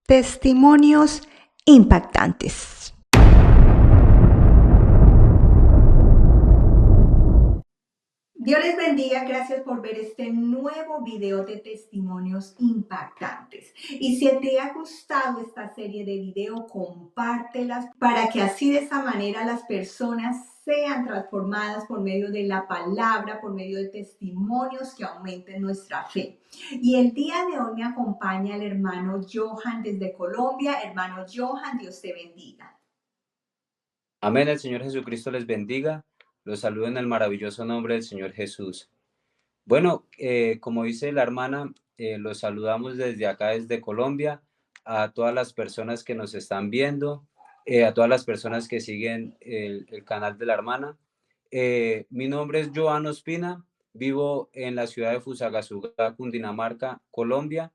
Testimonios impactantes. Dios les bendiga, gracias por ver este nuevo video de testimonios impactantes. Y si te ha gustado esta serie de videos, compártelas para que así de esa manera las personas sean transformadas por medio de la palabra, por medio de testimonios que aumenten nuestra fe. Y el día de hoy me acompaña el hermano Johan desde Colombia. Hermano Johan, Dios te bendiga. Amén, el Señor Jesucristo les bendiga. Los saludo en el maravilloso nombre del Señor Jesús. Bueno, como dice la hermana, los saludamos desde acá, desde Colombia, a todas las personas que nos están viendo, a todas las personas que siguen el canal de la hermana. Mi nombre es Johan Ospina, vivo en la ciudad de Fusagasugá, Cundinamarca, Colombia.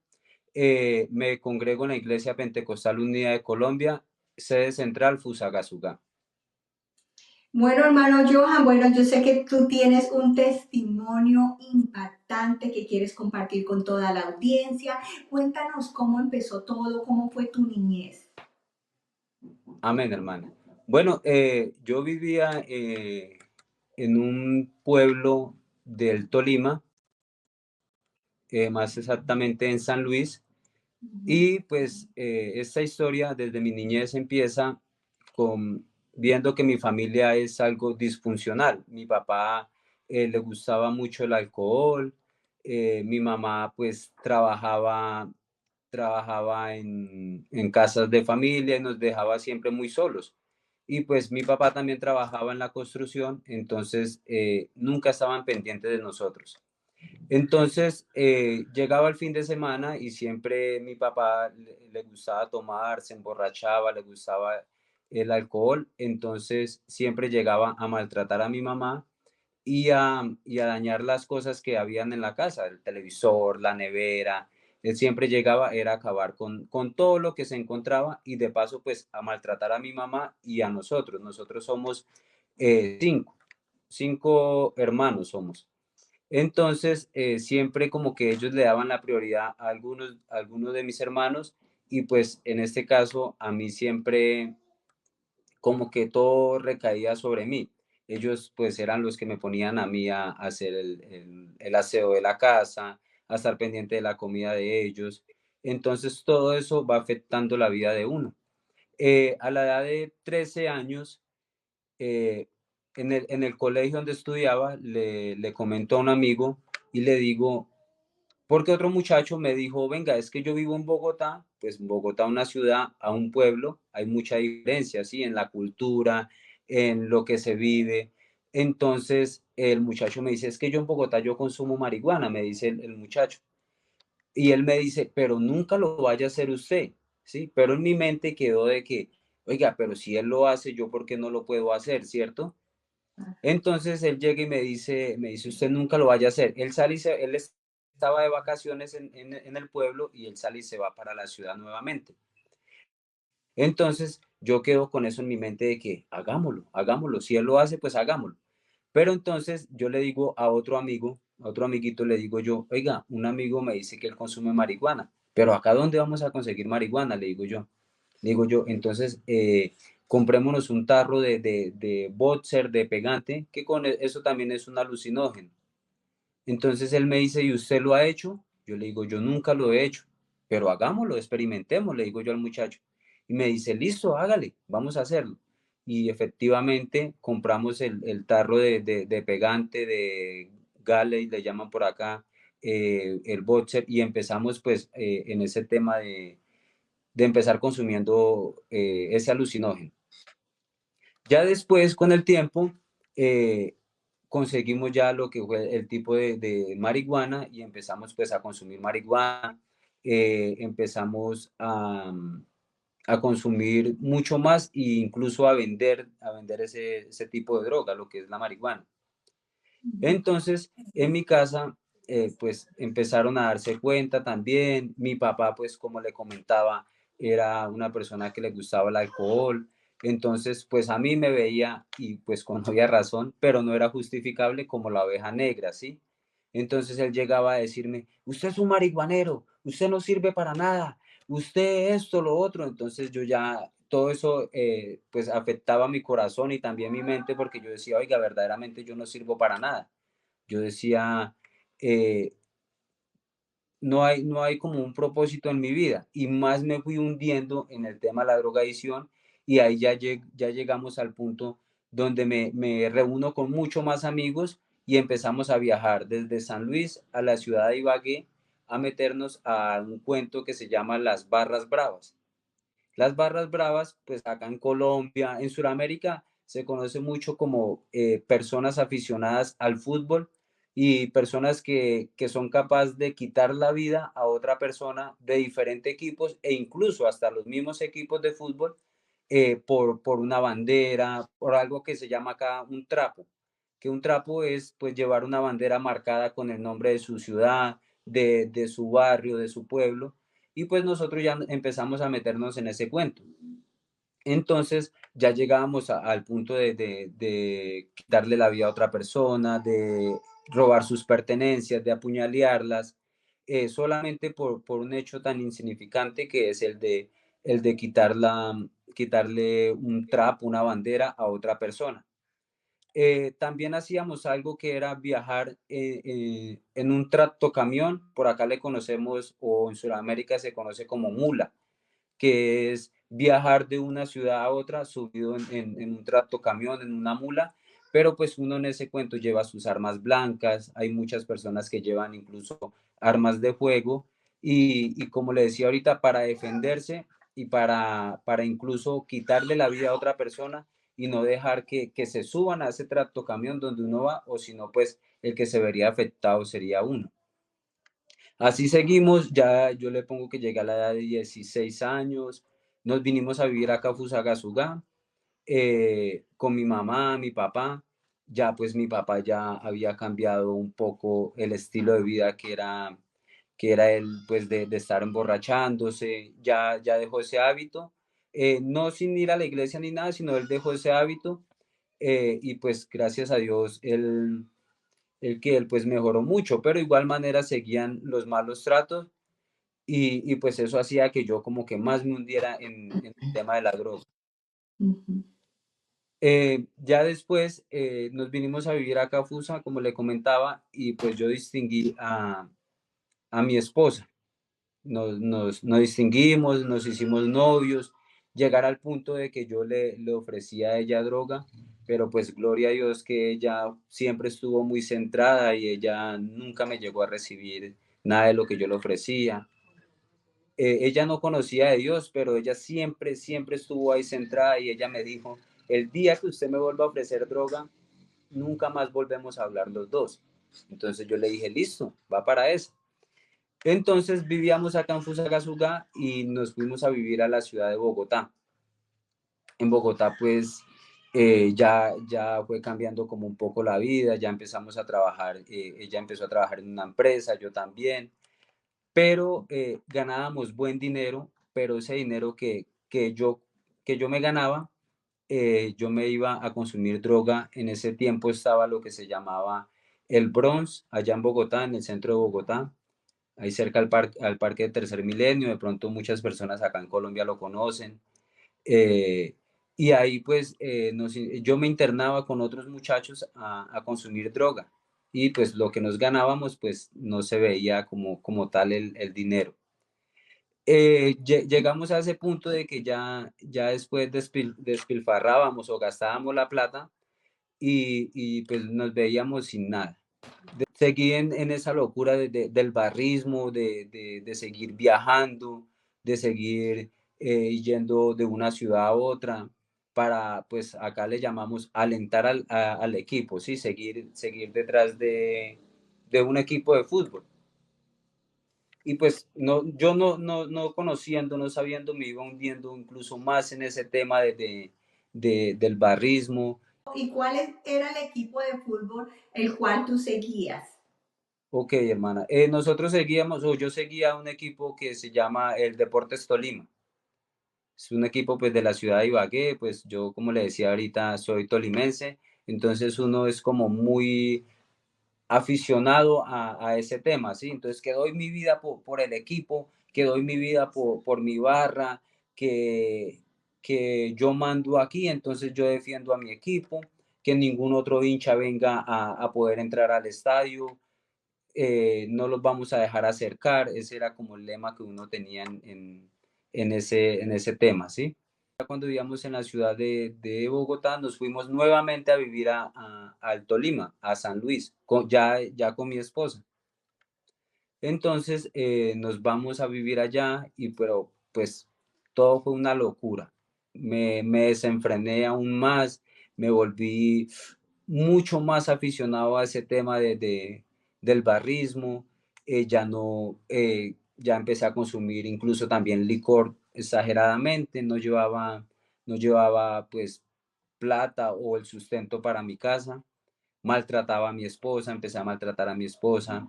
Me congrego en la Iglesia Pentecostal Unida de Colombia, sede central Fusagasugá. Bueno, hermano Johan, yo sé que tú tienes un testimonio impactante que quieres compartir con toda la audiencia. Cuéntanos cómo empezó todo, cómo fue tu niñez. Amén, hermana. Bueno, yo vivía en un pueblo del Tolima, más exactamente en San Luis, y pues esta historia desde mi niñez empieza con viendo que mi familia es algo disfuncional. Mi papá le gustaba mucho el alcohol, mi mamá pues trabajaba en casas de familia y nos dejaba siempre muy solos. Y pues mi papá también trabajaba en la construcción, entonces nunca estaban pendientes de nosotros. Entonces llegaba el fin de semana y siempre mi papá le gustaba tomar, se emborrachaba, le gustaba el alcohol, entonces siempre llegaba a maltratar a mi mamá y a dañar las cosas que habían en la casa, el televisor, la nevera. Él siempre llegaba, era acabar con todo lo que se encontraba y de paso pues a maltratar a mi mamá y a nosotros. Nosotros somos cinco hermanos somos. Entonces, siempre como que ellos le daban la prioridad a algunos de mis hermanos y pues en este caso a mí siempre como que todo recaía sobre mí. Ellos pues eran los que me ponían a mí a hacer el aseo de la casa, a estar pendiente de la comida de ellos. Entonces todo eso va afectando la vida de uno. A la edad de 13 años, eh, en el colegio donde estudiaba, le comento a un amigo y le digo, porque otro muchacho me dijo, venga, es que yo vivo en Bogotá, pues en Bogotá, una ciudad, a un pueblo, hay mucha diferencia, ¿sí? En la cultura, en lo que se vive. Entonces, el muchacho me dice, es que yo en Bogotá yo consumo marihuana, me dice el muchacho. Y él me dice, pero nunca lo vaya a hacer usted, ¿sí? Pero en mi mente quedó de que, oiga, pero si él lo hace, yo por qué no lo puedo hacer, ¿cierto? Entonces él llega y me dice, usted nunca lo vaya a hacer. Él estaba de vacaciones en el pueblo y él sale y se va para la ciudad nuevamente. Entonces yo quedo con eso en mi mente de que hagámoslo, hagámoslo. Si él lo hace, pues hagámoslo. Pero entonces yo le digo a otro amigo, a otro amiguito, le digo yo, oiga, un amigo me dice que él consume marihuana, pero acá ¿dónde vamos a conseguir marihuana? Le digo yo. Le digo yo, entonces comprémonos un tarro de boxer, de pegante, que con eso también es un alucinógeno. Entonces él me dice, ¿y usted lo ha hecho? Yo le digo, yo nunca lo he hecho, pero hagámoslo, experimentemos, le digo yo al muchacho. Y me dice, listo, hágale, vamos a hacerlo. Y efectivamente compramos el tarro de pegante, de Galley, le llaman por acá, el boxer, y empezamos pues en ese tema de empezar consumiendo ese alucinógeno. Ya después, con el tiempo, eh, conseguimos ya lo que fue el tipo de marihuana y empezamos pues a consumir marihuana, empezamos a consumir mucho más e incluso a vender ese tipo de droga, lo que es la marihuana. Entonces, en mi casa, pues empezaron a darse cuenta también. Mi papá, pues como le comentaba, era una persona que le gustaba el alcohol. Entonces, pues a mí me veía y pues con había razón, pero no era justificable como la oveja negra, ¿sí? Entonces él llegaba a decirme, usted es un marihuanero, usted no sirve para nada, usted esto, lo otro. Entonces yo ya, todo eso pues afectaba mi corazón y también mi mente porque yo decía, oiga, verdaderamente yo no sirvo para nada. Yo decía, eh, no hay como un propósito en mi vida y más me fui hundiendo en el tema de la drogadicción y ahí ya llegamos al punto donde me reúno con mucho más amigos y empezamos a viajar desde San Luis a la ciudad de Ibagué a meternos a un cuento que se llama Las Barras Bravas. Las barras bravas, pues acá en Colombia, en Sudamérica, se conoce mucho como personas aficionadas al fútbol y personas que son capaces de quitar la vida a otra persona de diferentes equipos e incluso hasta los mismos equipos de fútbol por una bandera, por algo que se llama acá un trapo, que un trapo es pues llevar una bandera marcada con el nombre de su ciudad, de su barrio, de su pueblo y pues nosotros ya empezamos a meternos en ese cuento. Entonces ya llegábamos al punto de quitarle la vida a otra persona, de robar sus pertenencias, de apuñalearlas, solamente por un hecho tan insignificante que es el de quitarle un trapo, una bandera a otra persona. También hacíamos algo que era viajar en un tractocamión, por acá le conocemos, o en Sudamérica se conoce como mula, que es viajar de una ciudad a otra subido en un tractocamión, en una mula, pero pues uno en ese cuento lleva sus armas blancas, hay muchas personas que llevan incluso armas de fuego y como le decía ahorita, para defenderse y para incluso quitarle la vida a otra persona y no dejar que se suban a ese tractocamión donde uno va, o si no, pues el que se vería afectado sería uno. Así seguimos, ya yo le pongo que llegué a la edad de 16 años, nos vinimos a vivir acá a Fusagasugá, con mi mamá, mi papá, ya pues mi papá ya había cambiado un poco el estilo de vida que era el pues de estar emborrachándose, ya dejó ese hábito, no sin ir a la iglesia ni nada, sino él dejó ese hábito y pues gracias a Dios él pues mejoró mucho, pero de igual manera seguían los malos tratos y pues eso hacía que yo como que más me hundiera en el tema de la droga. Ujú. Ya después nos vinimos a vivir acá a Fusa, como le comentaba, y pues yo distinguí a mi esposa. Nos distinguimos, nos hicimos novios, llegar al punto de que yo le ofrecía a ella droga, pero pues gloria a Dios que ella siempre estuvo muy centrada y ella nunca me llegó a recibir nada de lo que yo le ofrecía. Ella no conocía de Dios, pero ella siempre, siempre estuvo ahí centrada y ella me dijo, el día que usted me vuelva a ofrecer droga, nunca más volvemos a hablar los dos. Entonces yo le dije, listo, va para eso. Entonces vivíamos acá en Fusagasugá y nos fuimos a vivir a la ciudad de Bogotá. En Bogotá, pues ya fue cambiando como un poco la vida, ya empezamos a trabajar, ella empezó a trabajar en una empresa, yo también, pero ganábamos buen dinero, pero ese dinero que yo me ganaba, yo me iba a consumir droga. En ese tiempo estaba lo que se llamaba el Bronx, allá en Bogotá, en el centro de Bogotá ahí cerca al Parque de Tercer Milenio, de pronto muchas personas acá en Colombia lo conocen. eh, y ahí pues yo me internaba con otros muchachos a consumir droga y pues lo que nos ganábamos pues no se veía como tal el dinero. Llegamos a ese punto de que ya después despilfarrábamos o gastábamos la plata y pues nos veíamos sin nada. Seguí en esa locura del barrismo, de seguir viajando, de seguir yendo de una ciudad a otra, para, pues acá le llamamos alentar al equipo, ¿sí? Seguir detrás de un equipo de fútbol. Y pues yo no conociendo, no sabiendo, me iba hundiendo incluso más en ese tema del barrismo. ¿Y cuál era el equipo de fútbol el cual tú seguías? Ok, hermana. Nosotros seguíamos, o yo seguía un equipo que se llama el Deportes Tolima. Es un equipo pues de la ciudad de Ibagué, pues yo como le decía ahorita soy tolimense, entonces uno es como muy aficionado a ese tema, ¿sí? Entonces que doy mi vida por el equipo, que doy mi vida por mi barra, que yo mando aquí, entonces yo defiendo a mi equipo, que ningún otro hincha venga a poder entrar al estadio, no los vamos a dejar acercar. Ese era como el lema que uno tenía en ese tema, ¿sí? Cuando vivíamos en la ciudad de Bogotá, nos fuimos nuevamente a vivir al Tolima, a San Luis, ya con mi esposa. Entonces nos vamos a vivir allá, pero pues todo fue una locura. Me desenfrené aún más, me volví mucho más aficionado a ese tema del barrismo. Ya no, ya empecé a consumir incluso también licor exageradamente, no llevaba pues plata o el sustento para mi casa, maltrataba a mi esposa, empecé a maltratar a mi esposa.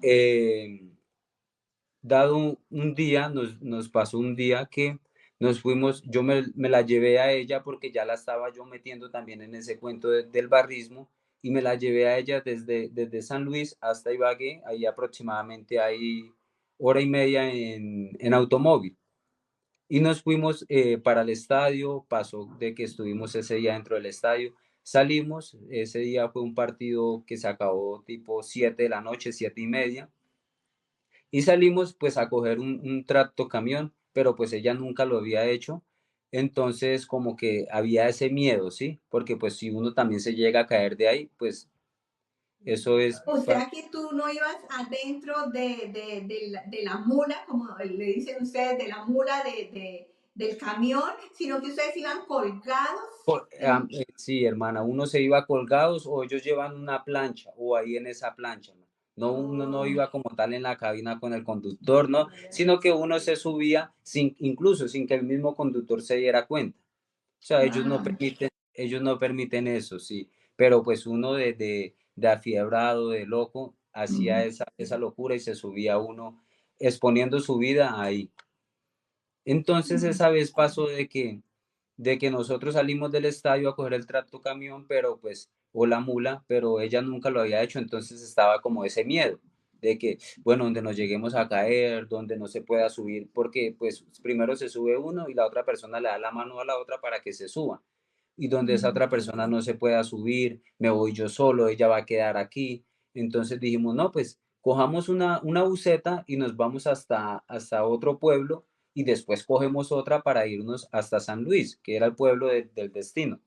Eh, Dado un día, nos pasó un día que nos fuimos, yo me la llevé a ella porque ya la estaba yo metiendo también en ese cuento del barrismo, y me la llevé a ella desde San Luis hasta Ibagué. Ahí aproximadamente hay hora y media en automóvil. Y nos fuimos para el estadio. Pasó de que estuvimos ese día dentro del estadio, salimos, ese día fue un partido que se acabó tipo 7 de la noche, 7:30, y salimos pues a coger un tractocamión, pero pues ella nunca lo había hecho. Entonces como que había ese miedo, ¿sí? Porque pues si uno también se llega a caer de ahí, pues eso es... O sea que tú no ibas adentro de la mula, como le dicen ustedes, de la mula del camión, sino que ustedes iban colgados. En... Sí, hermana, uno se iba colgados o ellos llevan una plancha o ahí en esa plancha, ¿no? No, uno no Oh, iba como tal en la cabina con el conductor, ¿no? Sino que uno se subía incluso sin que el mismo conductor se diera cuenta. O sea, wow. ellos no permiten eso, sí. Pero pues uno de afiebrado, de loco, hacía esa locura y se subía uno exponiendo su vida ahí. Entonces esa vez pasó de que nosotros salimos del estadio a coger el tractocamión, pero pues, o la mula, pero ella nunca lo había hecho, entonces estaba como ese miedo de que, bueno, donde nos lleguemos a caer, donde no se pueda subir, porque pues primero se sube uno y la otra persona le da la mano a la otra para que se suba. Y donde esa otra persona no se pueda subir, me voy yo solo, ella va a quedar aquí. Entonces dijimos, no, pues cojamos una buseta y nos vamos hasta otro pueblo, y después cogemos otra para irnos hasta San Luis, que era el pueblo del destino.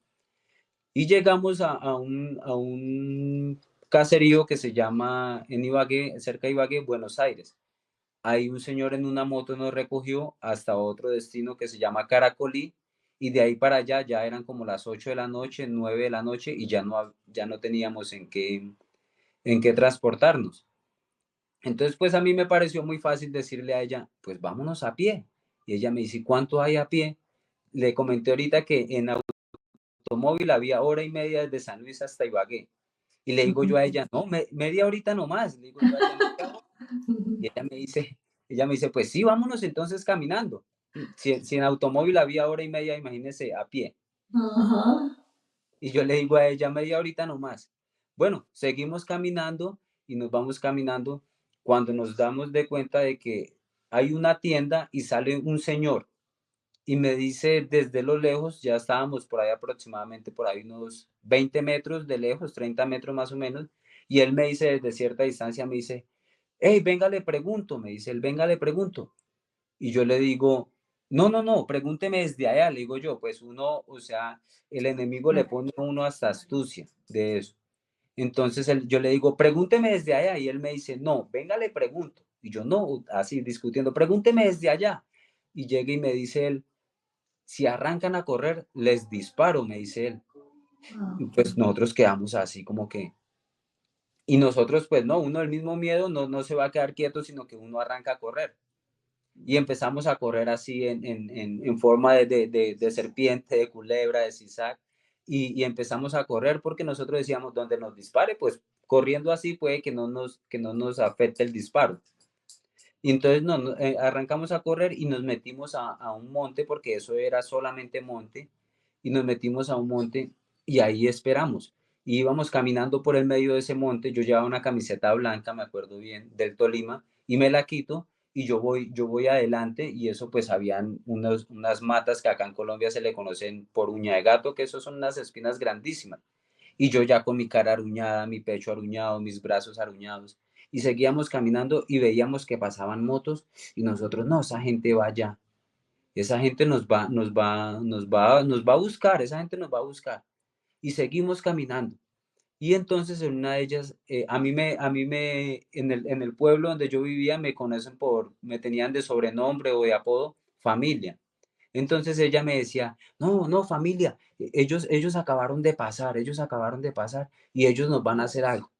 Y llegamos a un caserío que se llama en Ibagué, cerca de Ibagué, Buenos Aires. Ahí un señor en una moto nos recogió hasta otro destino que se llama Caracolí, y de ahí para allá ya eran como las 8 de la noche, 9 de la noche, y ya no teníamos en qué transportarnos. Entonces, pues a mí me pareció muy fácil decirle a ella, pues vámonos a pie. Y ella me dice, ¿cuánto hay a pie? Le comenté ahorita que en automóvil había hora y media desde San Luis hasta Ibagué. Y le digo yo a ella, no, media horita nomás. Le digo yo a ella, media hora. Y ella me dice, pues sí, vámonos entonces caminando. Si en automóvil había hora y media, imagínese a pie. Ajá. Y yo le digo a ella, media horita nomás. Bueno, seguimos caminando y nos vamos caminando cuando nos damos de cuenta de que hay una tienda y sale un señor y me dice desde lo lejos, ya estábamos por ahí aproximadamente, por ahí unos 20 metros de lejos, 30 metros más o menos, y él me dice desde cierta distancia, me dice, hey, venga, le pregunto, me dice él, venga, le pregunto. Y yo le digo, no, no, no, pregúnteme desde allá, le digo yo, pues uno, o sea, el enemigo le pone a uno hasta astucia de eso. Entonces yo le digo, pregúnteme desde allá, y él me dice, no, venga, le pregunto. Y yo no, así discutiendo, pregúnteme desde allá. Y llega y me dice él, si arrancan a correr, les disparo, me dice él. Y pues nosotros quedamos así como que, y nosotros pues no, uno del mismo miedo no se va a quedar quieto, sino que uno arranca a correr. Y empezamos a correr así en forma de serpiente, de culebra, de zigzag, y empezamos a correr porque nosotros decíamos, donde nos dispare, pues corriendo así puede que no nos afecte el disparo. Y entonces arrancamos a correr y nos metimos a un monte, porque eso era solamente monte, y nos metimos a un monte y ahí esperamos. Y íbamos caminando por el medio de ese monte, yo llevaba una camiseta blanca, me acuerdo bien, del Tolima, y me la quito y yo voy adelante y eso pues habían unas matas que acá en Colombia se le conocen por uña de gato, que eso son unas espinas grandísimas. Y yo ya con mi cara aruñada, mi pecho aruñado, mis brazos aruñados. Y seguíamos caminando y veíamos que pasaban motos y nosotros, no, esa gente va allá. Esa gente nos va a buscar, esa gente nos va a buscar. Y seguimos caminando. Y entonces en una de ellas, en el pueblo donde yo vivía me conocen me tenían de sobrenombre o de apodo, familia. Entonces ella me decía, no, no, familia, ellos acabaron de pasar, ellos acabaron de pasar y ellos nos van a hacer algo.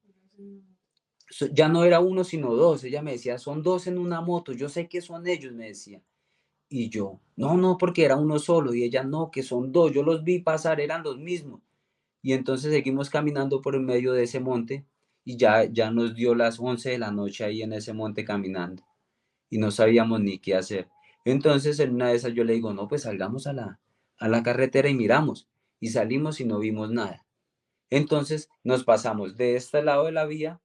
Ya no era uno, sino dos. Ella me decía, son dos en una moto, yo sé que son ellos, me decía. Y yo, no, no, porque era uno solo. Y ella, no, que son dos, yo los vi pasar, eran los mismos. Y entonces seguimos caminando por el medio de ese monte y ya nos dio las 11 de la noche ahí en ese monte caminando y no sabíamos ni qué hacer. Entonces en una de esas yo le digo, no, pues salgamos a la carretera y miramos. Y salimos y no vimos nada. Entonces nos pasamos de este lado de la vía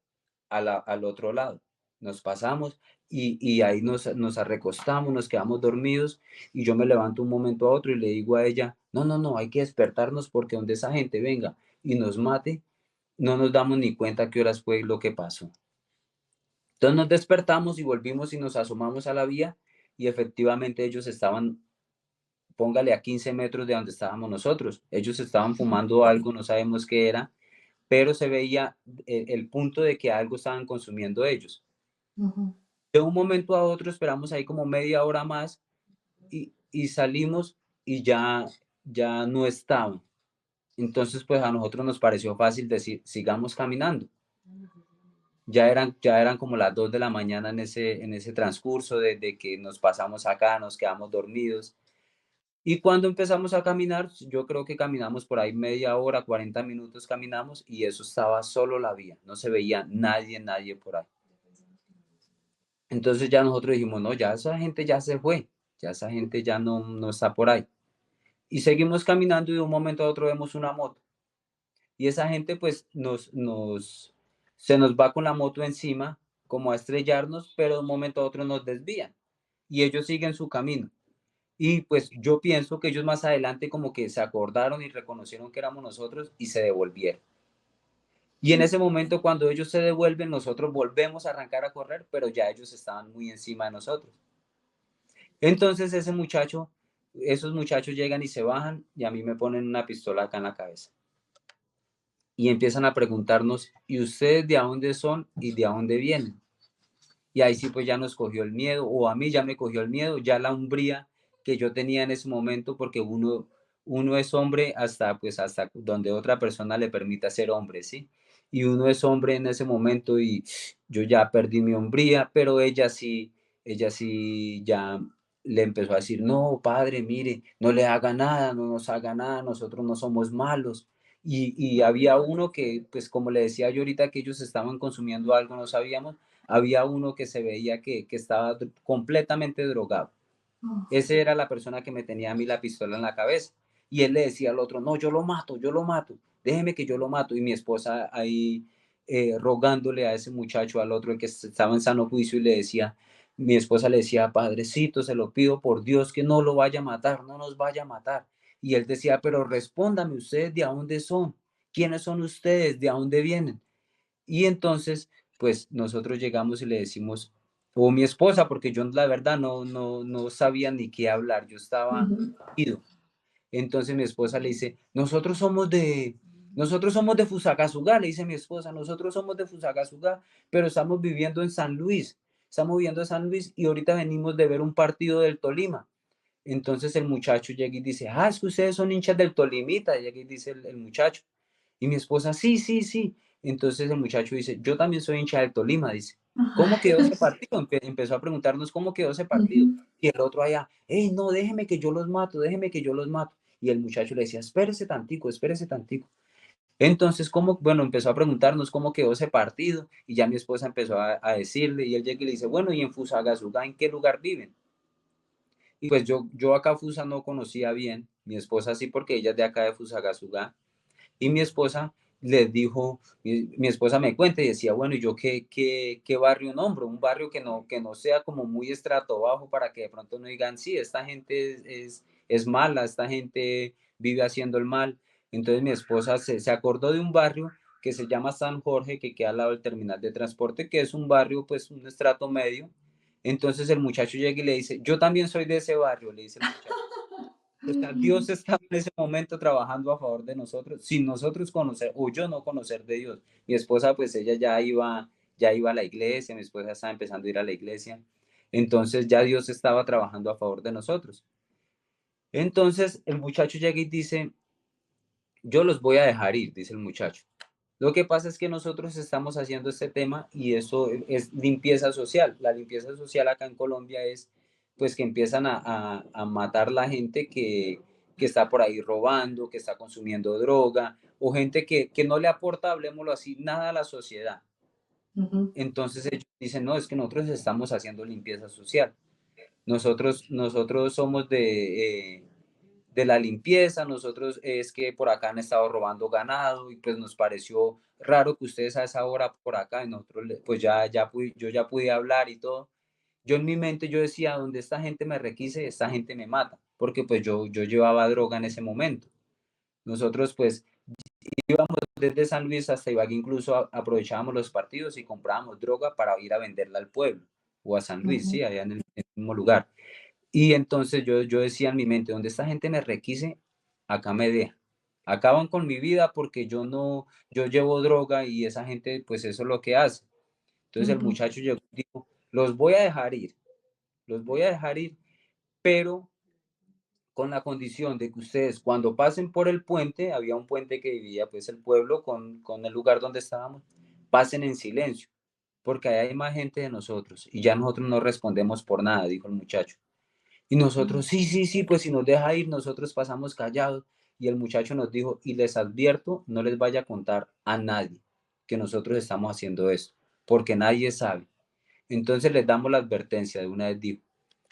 al otro lado. Nos pasamos y ahí nos recostamos, nos quedamos dormidos y yo me levanto un momento a otro y le digo a ella, no, no, no, hay que despertarnos porque donde esa gente venga y nos mate, no nos damos ni cuenta qué horas fue lo que pasó. Entonces nos despertamos y volvimos y nos asomamos a la vía y efectivamente ellos estaban, póngale a 15 metros de donde estábamos nosotros. Ellos estaban fumando algo, no sabemos qué era, pero se veía el punto de que algo estaban consumiendo ellos. Ujú. De un momento a otro esperamos ahí como media hora más y salimos y ya no estaban. Entonces, pues a nosotros nos pareció fácil decir, sigamos caminando. Ya eran como las 2 de la mañana en ese transcurso de que nos pasamos acá, nos quedamos dormidos. Y cuando empezamos a caminar, yo creo que caminamos por ahí media hora, 40 minutos caminamos y eso estaba solo la vía, no se veía nadie, nadie por ahí. Entonces ya nosotros dijimos, no, ya esa gente ya se fue, ya esa gente ya no está por ahí. Y seguimos caminando y de un momento a otro vemos una moto. Y esa gente pues se nos va con la moto encima, como a estrellarnos, pero de un momento a otro nos desvían. Y ellos siguen su camino. Y pues yo pienso que ellos más adelante como que se acordaron y reconocieron que éramos nosotros y se devolvieron. Y en ese momento cuando ellos se devuelven, nosotros volvemos a arrancar a correr, pero ya ellos estaban muy encima de nosotros. Entonces esos muchachos llegan y se bajan y a mí me ponen una pistola acá en la cabeza. Y empiezan a preguntarnos, ¿y ustedes de dónde son y de dónde vienen? Y ahí sí pues ya nos cogió el miedo, o a mí ya me cogió el miedo, ya la umbría que yo tenía en ese momento, porque uno es hombre hasta pues hasta donde otra persona le permita ser hombre, ¿sí? Y uno es hombre en ese momento y yo ya perdí mi hombría, pero ella sí ya le empezó a decir, no, padre, mire, no le haga nada, no nos haga nada, nosotros no somos malos. Y había uno que, pues como le decía yo ahorita, que ellos estaban consumiendo algo, no sabíamos, había uno que se veía que estaba completamente drogado. Oh. Esa era la persona que me tenía a mí la pistola en la cabeza. Y él le decía al otro, no, yo lo mato, déjeme que yo lo mato. Y mi esposa ahí rogándole a ese muchacho, al otro, el que estaba en sano juicio, y le decía, mi esposa le decía, padrecito, se lo pido por Dios que no lo vaya a matar, no nos vaya a matar. Y él decía, pero respóndame ustedes de dónde son, quiénes son ustedes, de dónde vienen. Y entonces, pues nosotros llegamos y le decimos, o mi esposa, porque yo la verdad no sabía ni qué hablar, yo estaba Ujú. ido. Entonces mi esposa le dice, nosotros somos de Fusagasugá, le dice mi esposa, nosotros somos de Fusagasugá, pero estamos viviendo en San Luis, estamos viviendo en San Luis y ahorita venimos de ver un partido del Tolima. Entonces el muchacho llega y dice, ah, es que ustedes son hinchas del Tolimita, llega y dice el muchacho. Y mi esposa, sí, sí, sí. Entonces el muchacho dice, yo también soy hincha del Tolima, dice. ¿Cómo quedó ese partido? Empezó a preguntarnos cómo quedó ese partido. Ujú. Y el otro allá, hey, no, déjeme que yo los mato, déjeme que yo los mato. Y el muchacho le decía, espérese tantico, espérese tantico. Entonces, bueno, empezó a preguntarnos cómo quedó ese partido. Y ya mi esposa empezó a decirle, y él llega y le dice, bueno, ¿y en Fusagasugá en qué lugar viven? Y pues yo acá Fusa no conocía bien, mi esposa sí porque ella es de acá de Fusagasugá. Y mi esposa les dijo, mi esposa me cuenta y decía, bueno, ¿y yo qué barrio nombro? Un barrio que no sea como muy estrato bajo para que de pronto no digan, sí, esta gente es mala, esta gente vive haciendo el mal. Entonces mi esposa se acordó de un barrio que se llama San Jorge, que queda al lado del terminal de transporte, que es un barrio, pues un estrato medio. Entonces el muchacho llega y le dice, yo también soy de ese barrio, le dice el muchacho. O sea, Dios estaba en ese momento trabajando a favor de nosotros, sin nosotros conocer, o yo no conocer de Dios. Mi esposa, pues ella ya iba a la iglesia, mi esposa estaba empezando a ir a la iglesia. Entonces ya Dios estaba trabajando a favor de nosotros. Entonces el muchacho llega y dice, yo los voy a dejar ir, dice el muchacho. Lo que pasa es que nosotros estamos haciendo este tema y eso es limpieza social. La limpieza social acá en Colombia es pues que empiezan a matar la gente que está por ahí robando, que está consumiendo droga o gente que no le aporta, hablemoslo así, nada a la sociedad. Ujú, Entonces ellos dicen, no, es que nosotros estamos haciendo limpieza social. Nosotros somos de la limpieza, nosotros es que por acá han estado robando ganado y pues nos pareció raro que ustedes a esa hora por acá y nosotros pues yo ya pude hablar y todo. Yo en mi mente yo decía, donde esta gente me requise, esta gente me mata, porque pues yo llevaba droga en ese momento. Nosotros pues íbamos desde San Luis hasta Ibagué, incluso aprovechábamos los partidos y comprábamos droga para ir a venderla al pueblo o a San Luis, ujú, sí, allá en el mismo lugar. Y entonces yo decía en mi mente, donde esta gente me requise, acá me deja. Acaban con mi vida porque yo no, yo llevo droga y esa gente, pues eso es lo que hace. Entonces el ujú, muchacho llegó y dijo, los voy a dejar ir, los voy a dejar ir, pero con la condición de que ustedes cuando pasen por el puente, había un puente que dividía pues el pueblo con el lugar donde estábamos, pasen en silencio, porque ahí hay más gente de nosotros y ya nosotros no respondemos por nada, dijo el muchacho. Y nosotros, ujú, sí, sí, sí, pues si nos deja ir, nosotros pasamos callados. Y el muchacho nos dijo, y les advierto, no les vaya a contar a nadie que nosotros estamos haciendo esto, porque nadie sabe. Entonces les damos la advertencia de una vez, dijo.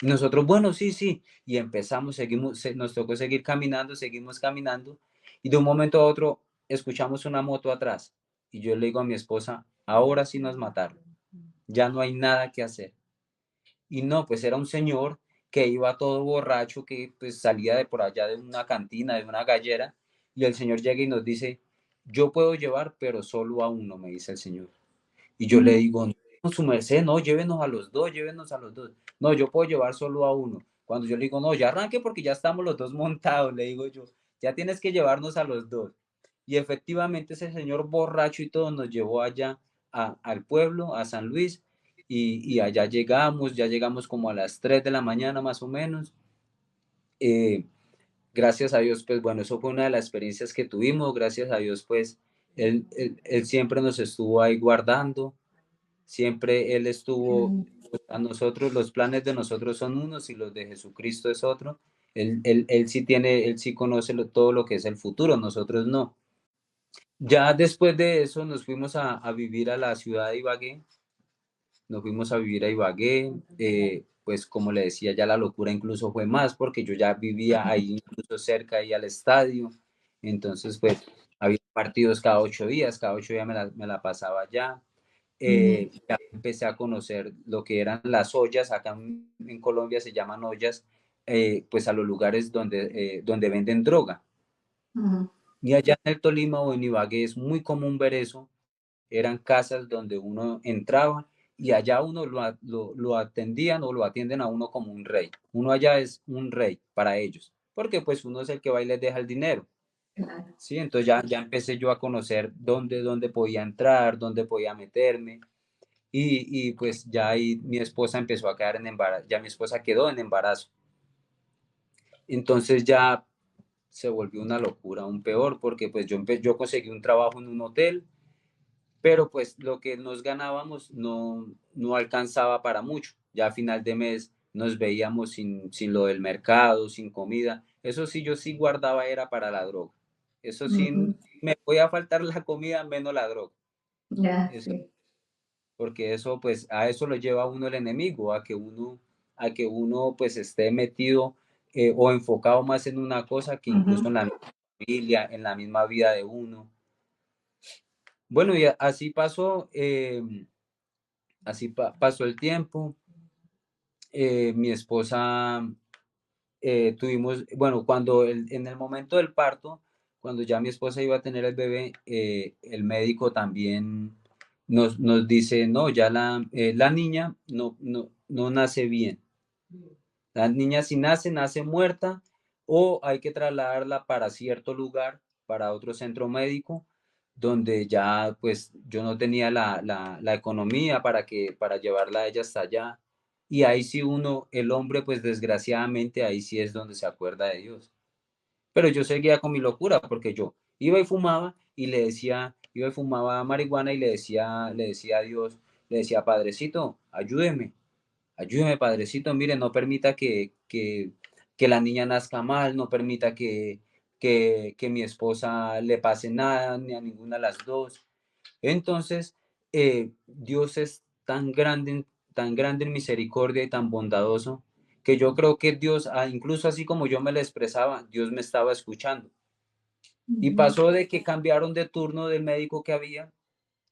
Y nosotros, bueno, sí, sí. Y empezamos, seguimos, nos tocó seguir caminando, seguimos caminando. Y de un momento a otro escuchamos una moto atrás. Y yo le digo a mi esposa, ahora sí nos mataron. Ya no hay nada que hacer. Y no, pues era un señor que iba todo borracho, que pues salía de por allá de una cantina, de una gallera, y el señor llega y nos dice, yo puedo llevar, pero solo a uno, me dice el señor. Y yo le ujú, digo, no, su merced, no, llévenos a los dos, llévenos a los dos. No, yo puedo llevar solo a uno. Cuando yo le digo, no, ya arranque porque ya estamos los dos montados, le digo yo, ya tienes que llevarnos a los dos. Y efectivamente ese señor borracho y todo nos llevó allá al pueblo, a San Luis, y allá llegamos, ya llegamos como a las 3 de la mañana más o menos. Eh, Gracias a Dios, pues bueno, eso fue una de las experiencias que tuvimos, gracias a Dios, pues él siempre nos estuvo ahí guardando, siempre Él estuvo, ujú. pues, a nosotros, los planes de nosotros son unos y los de Jesucristo es otro. Él sí tiene, Él sí conoce todo lo que es el futuro, nosotros no. Ya después de eso nos fuimos a vivir a la ciudad de Ibagué, nos fuimos a vivir a Ibagué, pues como le decía, ya la locura incluso fue más porque yo ya vivía ahí incluso cerca ahí al estadio, entonces pues había partidos cada 8 días me la pasaba allá. Ujú, Ya empecé a conocer lo que eran las ollas, acá en Colombia se llaman ollas, pues a los lugares donde venden droga. ujú, Y allá en el Tolima o en Ibagué es muy común ver eso, eran casas donde uno entraba y allá uno lo atendían o lo atienden a uno como un rey. Uno allá es un rey para ellos, porque pues uno es el que va y les deja el dinero. claro. Sí, entonces ya empecé yo a conocer dónde podía entrar, dónde podía meterme. Y pues ya ahí mi esposa empezó a quedar en embarazo, ya mi esposa quedó en embarazo. Entonces ya se volvió una locura, aún peor, porque pues yo conseguí un trabajo en un hotel, pero pues lo que nos ganábamos no alcanzaba para mucho. Ya a final de mes nos veíamos sin lo del mercado, sin comida. Eso sí, yo sí guardaba era para la droga. Eso sí, Ujú, me podía faltar la comida menos la droga. ya, Eso, sí. porque eso pues a eso lo lleva a uno el enemigo, a que uno pues esté metido o enfocado más en una cosa que incluso en Ujú, la familia, en la misma vida de uno. Bueno, y así pasó, así pasó el tiempo. Mi esposa, tuvimos, bueno, en el momento del parto, cuando ya mi esposa iba a tener el bebé, el médico también nos dice, no, ya la niña no nace bien. La niña si nace, nace muerta o hay que trasladarla para cierto lugar, para otro centro médico, donde ya pues yo no tenía la economía para llevarla a ella hasta allá. Y ahí sí uno, el hombre, pues desgraciadamente ahí sí es donde se acuerda de Dios. Pero yo seguía con mi locura porque yo iba y fumaba y le decía, iba y fumaba marihuana y le decía a Dios, le decía, Padrecito, ayúdeme. Ayúdeme, Padrecito, mire, no permita que la niña nazca mal, no permita que mi esposa le pase nada, ni a ninguna de las dos. Entonces, Dios es tan grande en misericordia y tan bondadoso, que yo creo que Dios, incluso así como yo me le expresaba, Dios me estaba escuchando. Y Ujú. pasó de que cambiaron de turno del médico que había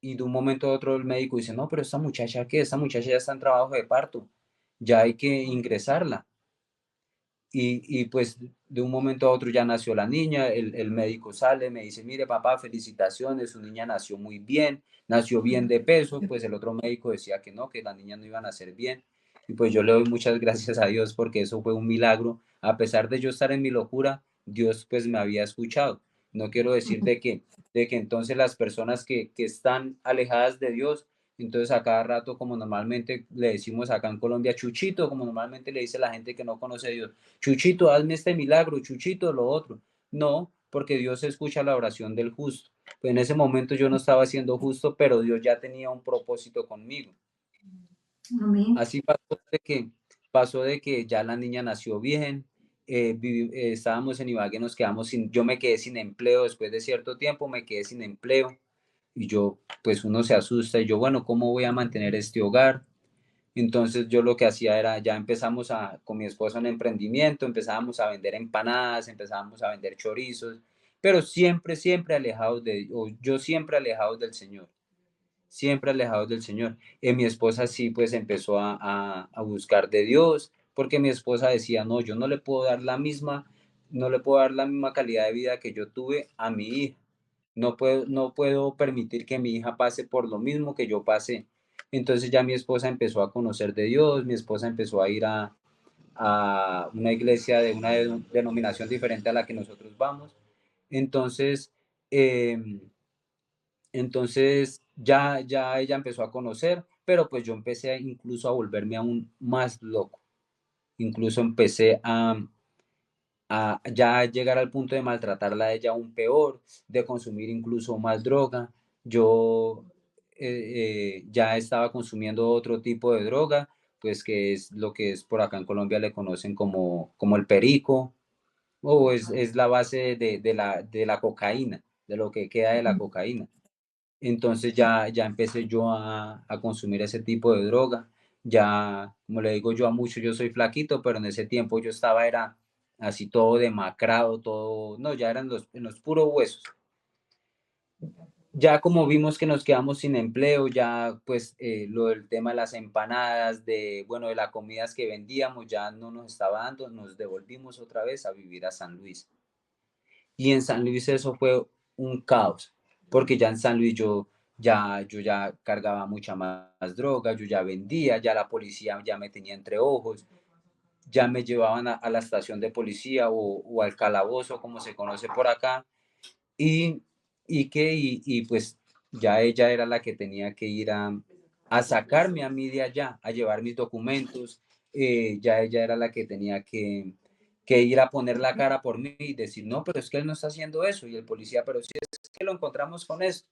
y de un momento a otro el médico dice, no, pero esta muchacha, ¿qué? Esta muchacha ya está en trabajo de parto, ya hay que ingresarla. Y pues de un momento a otro ya nació la niña, el médico sale, me dice, mire papá, felicitaciones, su niña nació muy bien, nació bien de peso, pues el otro médico decía que la niña no iba a nacer bien. Y pues yo le doy muchas gracias a Dios porque eso fue un milagro. A pesar de yo estar en mi locura, Dios pues me había escuchado. No quiero decir de que entonces las personas que están alejadas de Dios, entonces a cada rato, como normalmente le decimos acá en Colombia, Chuchito, como normalmente le dice la gente que no conoce a Dios, Chuchito, hazme este milagro, Chuchito, lo otro. No, porque Dios escucha la oración del justo. Pues en ese momento yo no estaba siendo justo, pero Dios ya tenía un propósito conmigo. Amén. Así pasó de que ya la niña nació bien, estábamos en Ibagué, nos quedamos yo me quedé sin empleo después de cierto tiempo, me quedé sin empleo y yo, pues uno se asusta y yo, bueno, ¿cómo voy a mantener este hogar? Entonces yo lo que hacía era, ya empezamos con mi esposa un emprendimiento, empezábamos a vender empanadas, empezábamos a vender chorizos, pero siempre alejados o yo siempre alejados del Señor, siempre alejados del Señor. Mi esposa sí, pues empezó a buscar de Dios, porque mi esposa decía, no, yo no le puedo dar no le puedo dar la misma calidad de vida que yo tuve a mi hija. No puedo permitir que mi hija pase por lo mismo que yo pasé. Entonces ya mi esposa empezó a conocer de Dios, mi esposa empezó a ir a una iglesia de una denominación diferente a la que nosotros vamos. Entonces, eh, ya ella empezó a conocer, pero pues yo empecé incluso a volverme aún más loco. Incluso empecé a ya llegar al punto de maltratarla a ella aún peor, de consumir incluso más droga. Yo ya estaba consumiendo otro tipo de droga, pues que es lo que es por acá en Colombia le conocen como el perico, o es la base de la cocaína, de lo que queda de la cocaína. Entonces ya empecé yo a consumir ese tipo de droga. Ya, como le digo yo a muchos, yo soy flaquito, pero en ese tiempo yo era así todo demacrado, todo, no, ya eran en los puros huesos. Ya como vimos que nos quedamos sin empleo, ya pues lo del tema de las empanadas, bueno, de las comidas que vendíamos, ya no nos estaba dando, nos devolvimos otra vez a vivir a San Luis. Y en San Luis eso fue un caos, porque ya en San Luis yo ya cargaba mucha más droga, yo ya vendía, ya la policía ya me tenía entre ojos, ya me llevaban a la estación de policía o al calabozo, como se conoce por acá, y, y pues ya ella era la que tenía que ir a sacarme a mí de allá, a llevar mis documentos, ya ella era la que tenía que ir a poner la cara por mí y decir, no, pero es que él no está haciendo eso, y el policía, pero sí es que lo encontramos con eso.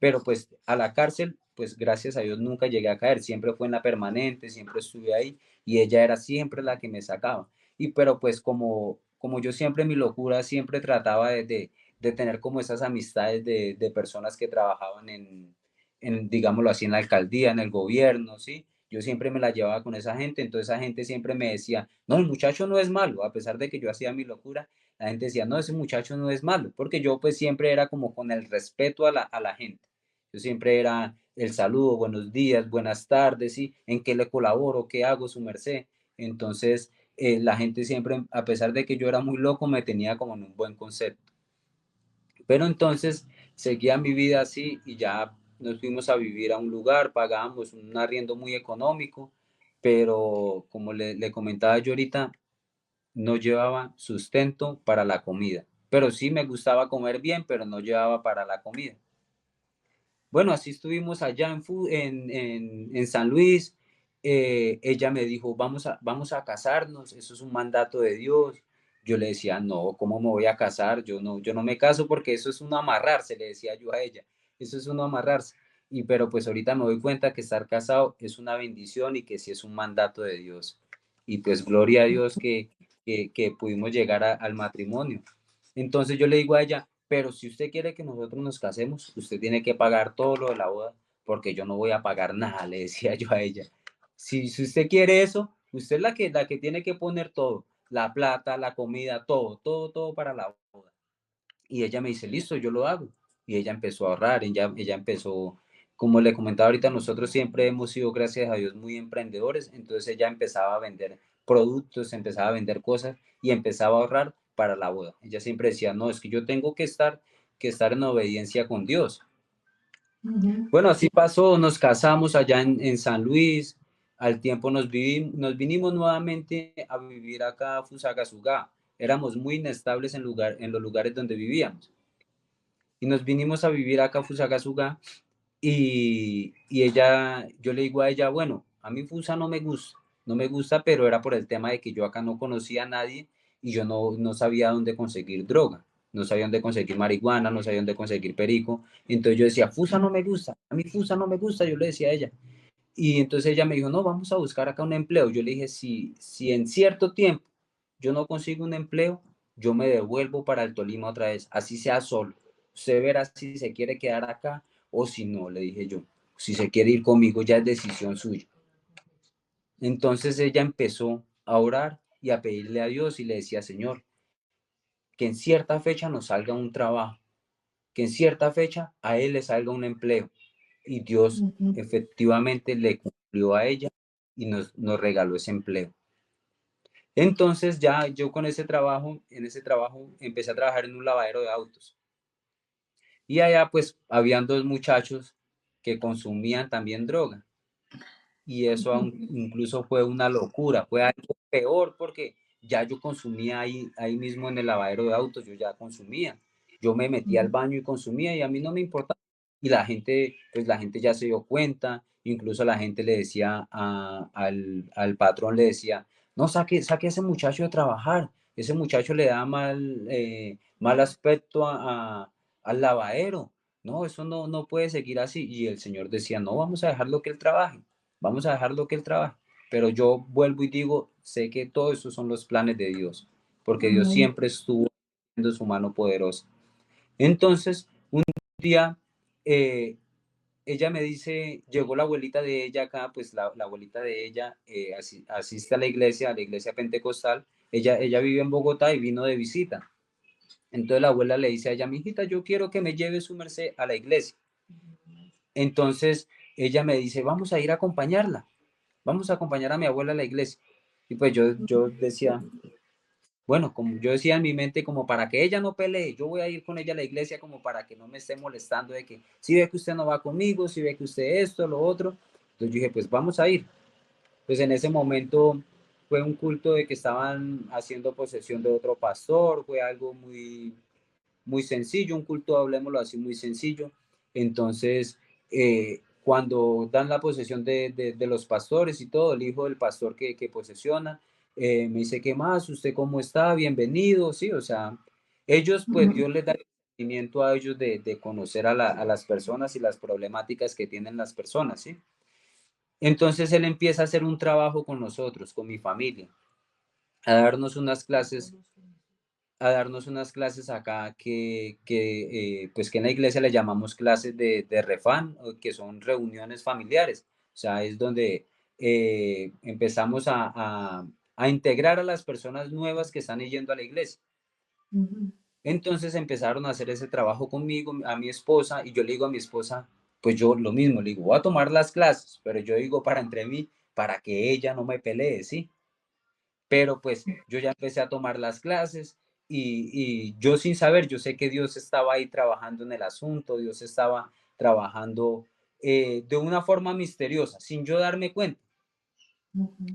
Pero pues a la cárcel, pues gracias a Dios nunca llegué a caer, siempre fue en la permanente, siempre estuve ahí y ella era siempre la que me sacaba. Y pero pues como yo siempre en mi locura siempre trataba de tener como esas amistades de personas que trabajaban digámoslo así, en la alcaldía, en el gobierno, ¿sí? Yo siempre me la llevaba con esa gente, entonces esa gente siempre me decía, no, el muchacho no es malo, a pesar de que yo hacía mi locura, la gente decía, no, ese muchacho no es malo, porque yo pues siempre era como con el respeto a la gente. Yo siempre era el saludo, buenos días, buenas tardes, ¿sí? ¿En qué le colaboro? ¿Qué hago, su merced? Entonces, la gente siempre, a pesar de que yo era muy loco, me tenía como en un buen concepto. Pero entonces seguía mi vida así y ya nos fuimos a vivir a un lugar, pagábamos un arriendo muy económico, pero como le comentaba yo ahorita, no llevaba sustento para la comida. Pero sí me gustaba comer bien, pero no llevaba para la comida. Bueno, así estuvimos allá en San Luis. Ella me dijo, vamos a casarnos, eso es un mandato de Dios. Yo le decía, no, ¿cómo me voy a casar? Yo no me caso porque eso es un amarrarse, le decía yo a ella. Eso es un amarrarse. Pero pues ahorita me doy cuenta que estar casado es una bendición y que sí es un mandato de Dios. Y pues gloria a Dios que pudimos llegar al matrimonio. Entonces yo le digo a ella, pero si usted quiere que nosotros nos casemos, usted tiene que pagar todo lo de la boda, porque yo no voy a pagar nada, le decía yo a ella. Si usted quiere eso, usted es la que tiene que poner todo, la plata, la comida, todo para la boda. Y ella me dice, listo, yo lo hago. Y ella empezó a ahorrar, ella empezó, como le comentaba ahorita, nosotros siempre hemos sido, gracias a Dios, muy emprendedores. Entonces ella empezaba a vender productos, empezaba a vender cosas y empezaba a ahorrar para la boda. Ella siempre decía, no, es que yo tengo que estar en obediencia con Dios. Ujú. Bueno, así pasó, nos casamos allá en San Luis, al tiempo nos vinimos nuevamente a vivir acá a Fusagasugá. Éramos muy inestables en los lugares donde vivíamos. Y nos vinimos a vivir acá a Fusagasugá y ella, yo le digo a ella, bueno, a mí Fusa no me gusta, pero era por el tema de que yo acá no conocía a nadie y yo no sabía dónde conseguir droga, no sabía dónde conseguir marihuana, no sabía dónde conseguir perico. Entonces yo decía, Fusa no me gusta, a mí Fusa no me gusta, yo le decía a ella. Y entonces ella me dijo, no, vamos a buscar acá un empleo. Yo le dije, si en cierto tiempo yo no consigo un empleo, yo me devuelvo para el Tolima otra vez, así sea solo. Usted verá si se quiere quedar acá o si no, le dije yo. Si se quiere ir conmigo, ya es decisión suya. Entonces ella empezó a orar y a pedirle a Dios y le decía, Señor, que en cierta fecha nos salga un trabajo, que en cierta fecha a él le salga un empleo. Y Dios Ujú. efectivamente le cumplió a ella y nos regaló ese empleo. Entonces ya yo con en ese trabajo empecé a trabajar en un lavadero de autos. Y allá pues habían dos muchachos que consumían también droga. Y eso incluso fue una locura, fue algo peor porque ya yo consumía ahí mismo en el lavadero de autos, yo ya consumía. Yo me metía al baño y consumía y a mí no me importaba. Y pues la gente ya se dio cuenta, incluso la gente le decía al patrón, le decía, no, saque a ese muchacho de trabajar, ese muchacho le da mal aspecto al lavadero, no, eso no puede seguir así. Y el señor decía, no, vamos a dejarlo que él trabaje. Vamos a dejarlo que él trabaje. Pero yo vuelvo y digo, sé que todo eso son los planes de Dios, porque Dios Amén. siempre estuvo en su mano poderosa. Entonces, un día, eh, ella me dice, llegó la abuelita de ella acá, pues la abuelita de ella asiste a la iglesia pentecostal. Ella vive en Bogotá y vino de visita. Entonces la abuela le dice a ella, mijita, yo quiero que me lleve su merced a la iglesia. Entonces ella me dice, vamos a ir a acompañarla. Vamos a acompañar a mi abuela a la iglesia. Y pues yo decía, bueno, como yo decía en mi mente, como para que ella no pelee, yo voy a ir con ella a la iglesia como para que no me esté molestando de que si ve que usted no va conmigo, si ve que usted esto, lo otro. Entonces yo dije, pues vamos a ir. Pues en ese momento fue un culto de que estaban haciendo posesión de otro pastor, fue algo muy sencillo, un culto, hablemoslo así, muy sencillo. Entonces, cuando dan la posesión de los pastores y todo, el hijo del pastor que posesiona, me dice, ¿qué más? ¿Usted cómo está? Bienvenido, sí, o sea, ellos, pues Ujú. Dios les da el conocimiento a ellos de conocer a las personas y las problemáticas que tienen las personas, ¿sí? Entonces él empieza a hacer un trabajo con nosotros, con mi familia, a darnos unas clases acá pues que en la iglesia le llamamos clases de refán, que son reuniones familiares. O sea, es donde empezamos a integrar a las personas nuevas que están yendo a la iglesia. Ujú. Entonces empezaron a hacer ese trabajo conmigo, a mi esposa, y yo le digo a mi esposa, pues yo lo mismo, le digo, voy a tomar las clases, pero yo digo para entre mí, para que ella no me pelee, ¿sí? Pero pues yo ya empecé a tomar las clases y yo sin saber, yo sé que Dios estaba ahí trabajando en el asunto, Dios estaba trabajando de una forma misteriosa, sin yo darme cuenta.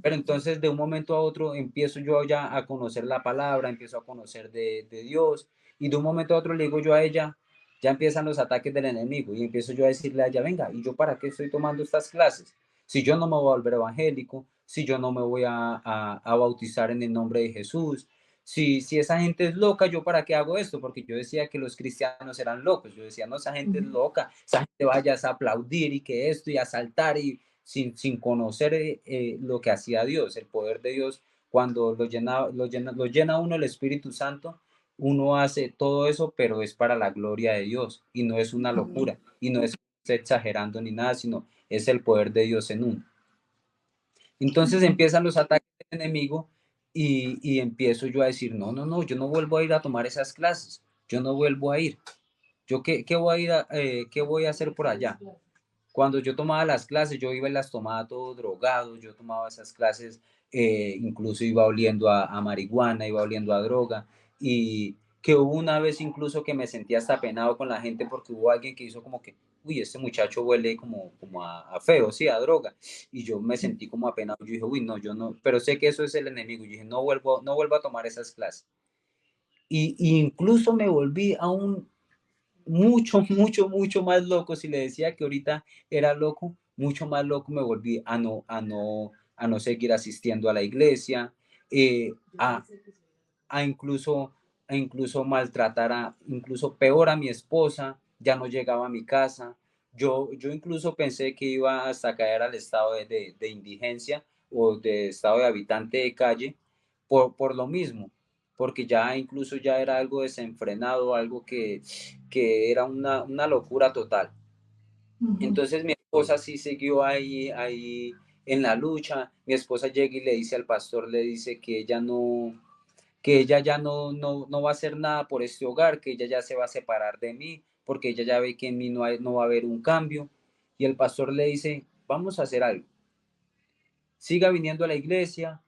Pero entonces de un momento a otro empiezo yo ya a conocer la palabra, empiezo a conocer de Dios y de un momento a otro le digo yo a ella, ya empiezan los ataques del enemigo y empiezo yo a decirle a ella, venga, ¿y yo para qué estoy tomando estas clases? Si yo no me voy a volver evangélico, si yo no me voy a bautizar en el nombre de Jesús, si esa gente es loca, ¿yo para qué hago esto? Porque yo decía que los cristianos eran locos, yo decía, no, esa gente es loca, esa gente vaya a aplaudir y que esto y a saltar y sin conocer lo que hacía Dios, el poder de Dios, cuando lo llena uno el Espíritu Santo, uno hace todo eso, pero es para la gloria de Dios y no es una locura y no es exagerando ni nada, sino es el poder de Dios en uno. Entonces empiezan los ataques del enemigo y empiezo yo a decir, no, no, no, yo no vuelvo a ir a tomar esas clases, yo no vuelvo a ir. ¿Yo qué voy a ir qué voy a hacer por allá? Cuando yo tomaba las clases, yo iba y las tomaba todo drogado, yo tomaba esas clases, incluso iba oliendo a marihuana, iba oliendo a droga, y que hubo una vez incluso que me sentía hasta penado con la gente porque hubo alguien que hizo como que, uy, este muchacho huele como a feo, sí, a droga, y yo me sentí como apenado, yo dije, uy, no, yo no, pero sé que eso es el enemigo, yo dije, no vuelvo a tomar esas clases. Y incluso me volví aún mucho, mucho, mucho más loco. Si le decía que ahorita era loco, mucho más loco me volví a no seguir asistiendo a la iglesia, eh, a, a, incluso, a incluso maltratar incluso peor a mi esposa, ya no llegaba a mi casa. Yo incluso pensé que iba hasta caer al estado de indigencia o de estado de habitante de calle por lo mismo, porque ya incluso ya era algo desenfrenado, algo que era una locura total. Entonces mi esposa sí siguió ahí en la lucha. Mi esposa llega y le dice al pastor, le dice que ella ya no va a hacer nada por este hogar, que ella ya se va a separar de mí, porque ella ya ve que en mí no va a haber un cambio. Y el pastor le dice, vamos a hacer algo. Siga viniendo a la iglesia,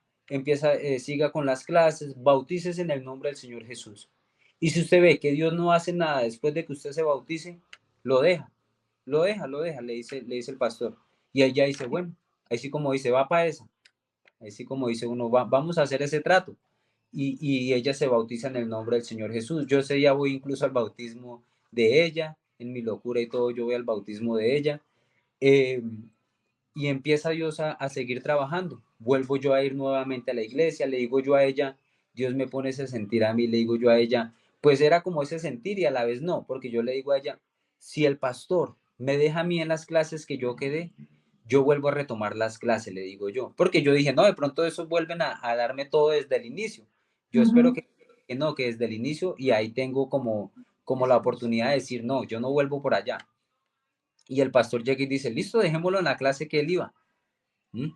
siga con las clases, bautícese en el nombre del Señor Jesús. Y si usted ve que Dios no hace nada después de que usted se bautice, lo deja, lo deja, le dice el pastor. Y ella dice, bueno, ahí sí como dice, va para esa. Ahí sí como dice uno, vamos a hacer ese trato. Y ella se bautiza en el nombre del Señor Jesús. Yo ese día voy incluso al bautismo de ella, en mi locura y todo, yo voy al bautismo de ella. Eh, y empieza Dios a seguir trabajando. Vuelvo yo a ir nuevamente a la iglesia, le digo yo a ella, Dios me pone ese sentir a mí, le digo yo a ella, pues era como ese sentir y a la vez no, porque yo le digo a ella, si el pastor me deja a mí en las clases que yo quedé, yo vuelvo a retomar las clases, le digo yo, porque yo dije, no, de pronto esos vuelven a darme todo desde el inicio. Yo espero que no, que desde el inicio y ahí tengo como la oportunidad de decir, no, yo no vuelvo por allá. Y el pastor llega y dice, listo, dejémoslo en la clase que él iba. ¿Mm?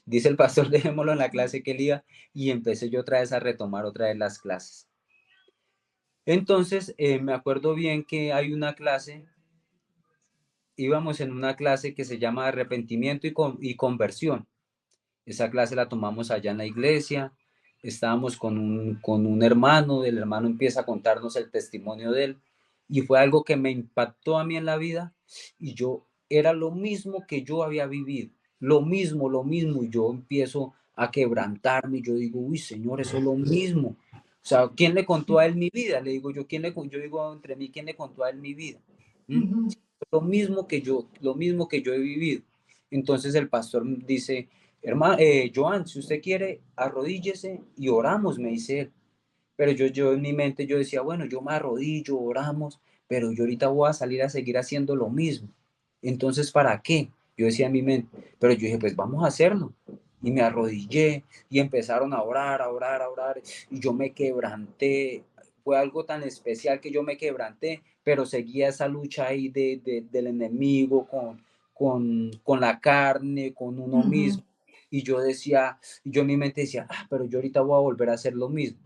Dice el pastor, dejémoslo en la clase que él iba y empecé yo otra vez a retomar otra vez las clases. Entonces, me acuerdo bien que hay una clase, íbamos en una clase que se llama arrepentimiento y conversión. Esa clase la tomamos allá en la iglesia, estábamos con un hermano, el hermano empieza a contarnos el testimonio de él y fue algo que me impactó a mí en la vida y yo era lo mismo que yo había vivido, lo mismo y yo empiezo a quebrantarme y yo digo, uy Señor, eso es lo mismo. O sea, ¿quién le contó a él mi vida? Le digo yo, yo digo entre mí, ¿quién le contó a él mi vida? ¿Mm? Lo mismo que yo he vivido. Entonces el pastor dice, hermano, Joan, si usted quiere, arrodíllese y oramos, me dice él. Pero yo en mi mente yo decía, bueno, yo me arrodillo, oramos, pero yo ahorita voy a salir a seguir haciendo lo mismo. Entonces, ¿para qué? Yo decía en mi mente, pero yo dije, pues vamos a hacerlo. Y me arrodillé y empezaron a orar, a orar, a orar. Y yo me quebranté. Fue algo tan especial que yo me quebranté, pero seguía esa lucha ahí del enemigo con la carne, con uno mismo. Y yo decía, yo en mi mente decía, pero yo ahorita voy a volver a hacer lo mismo.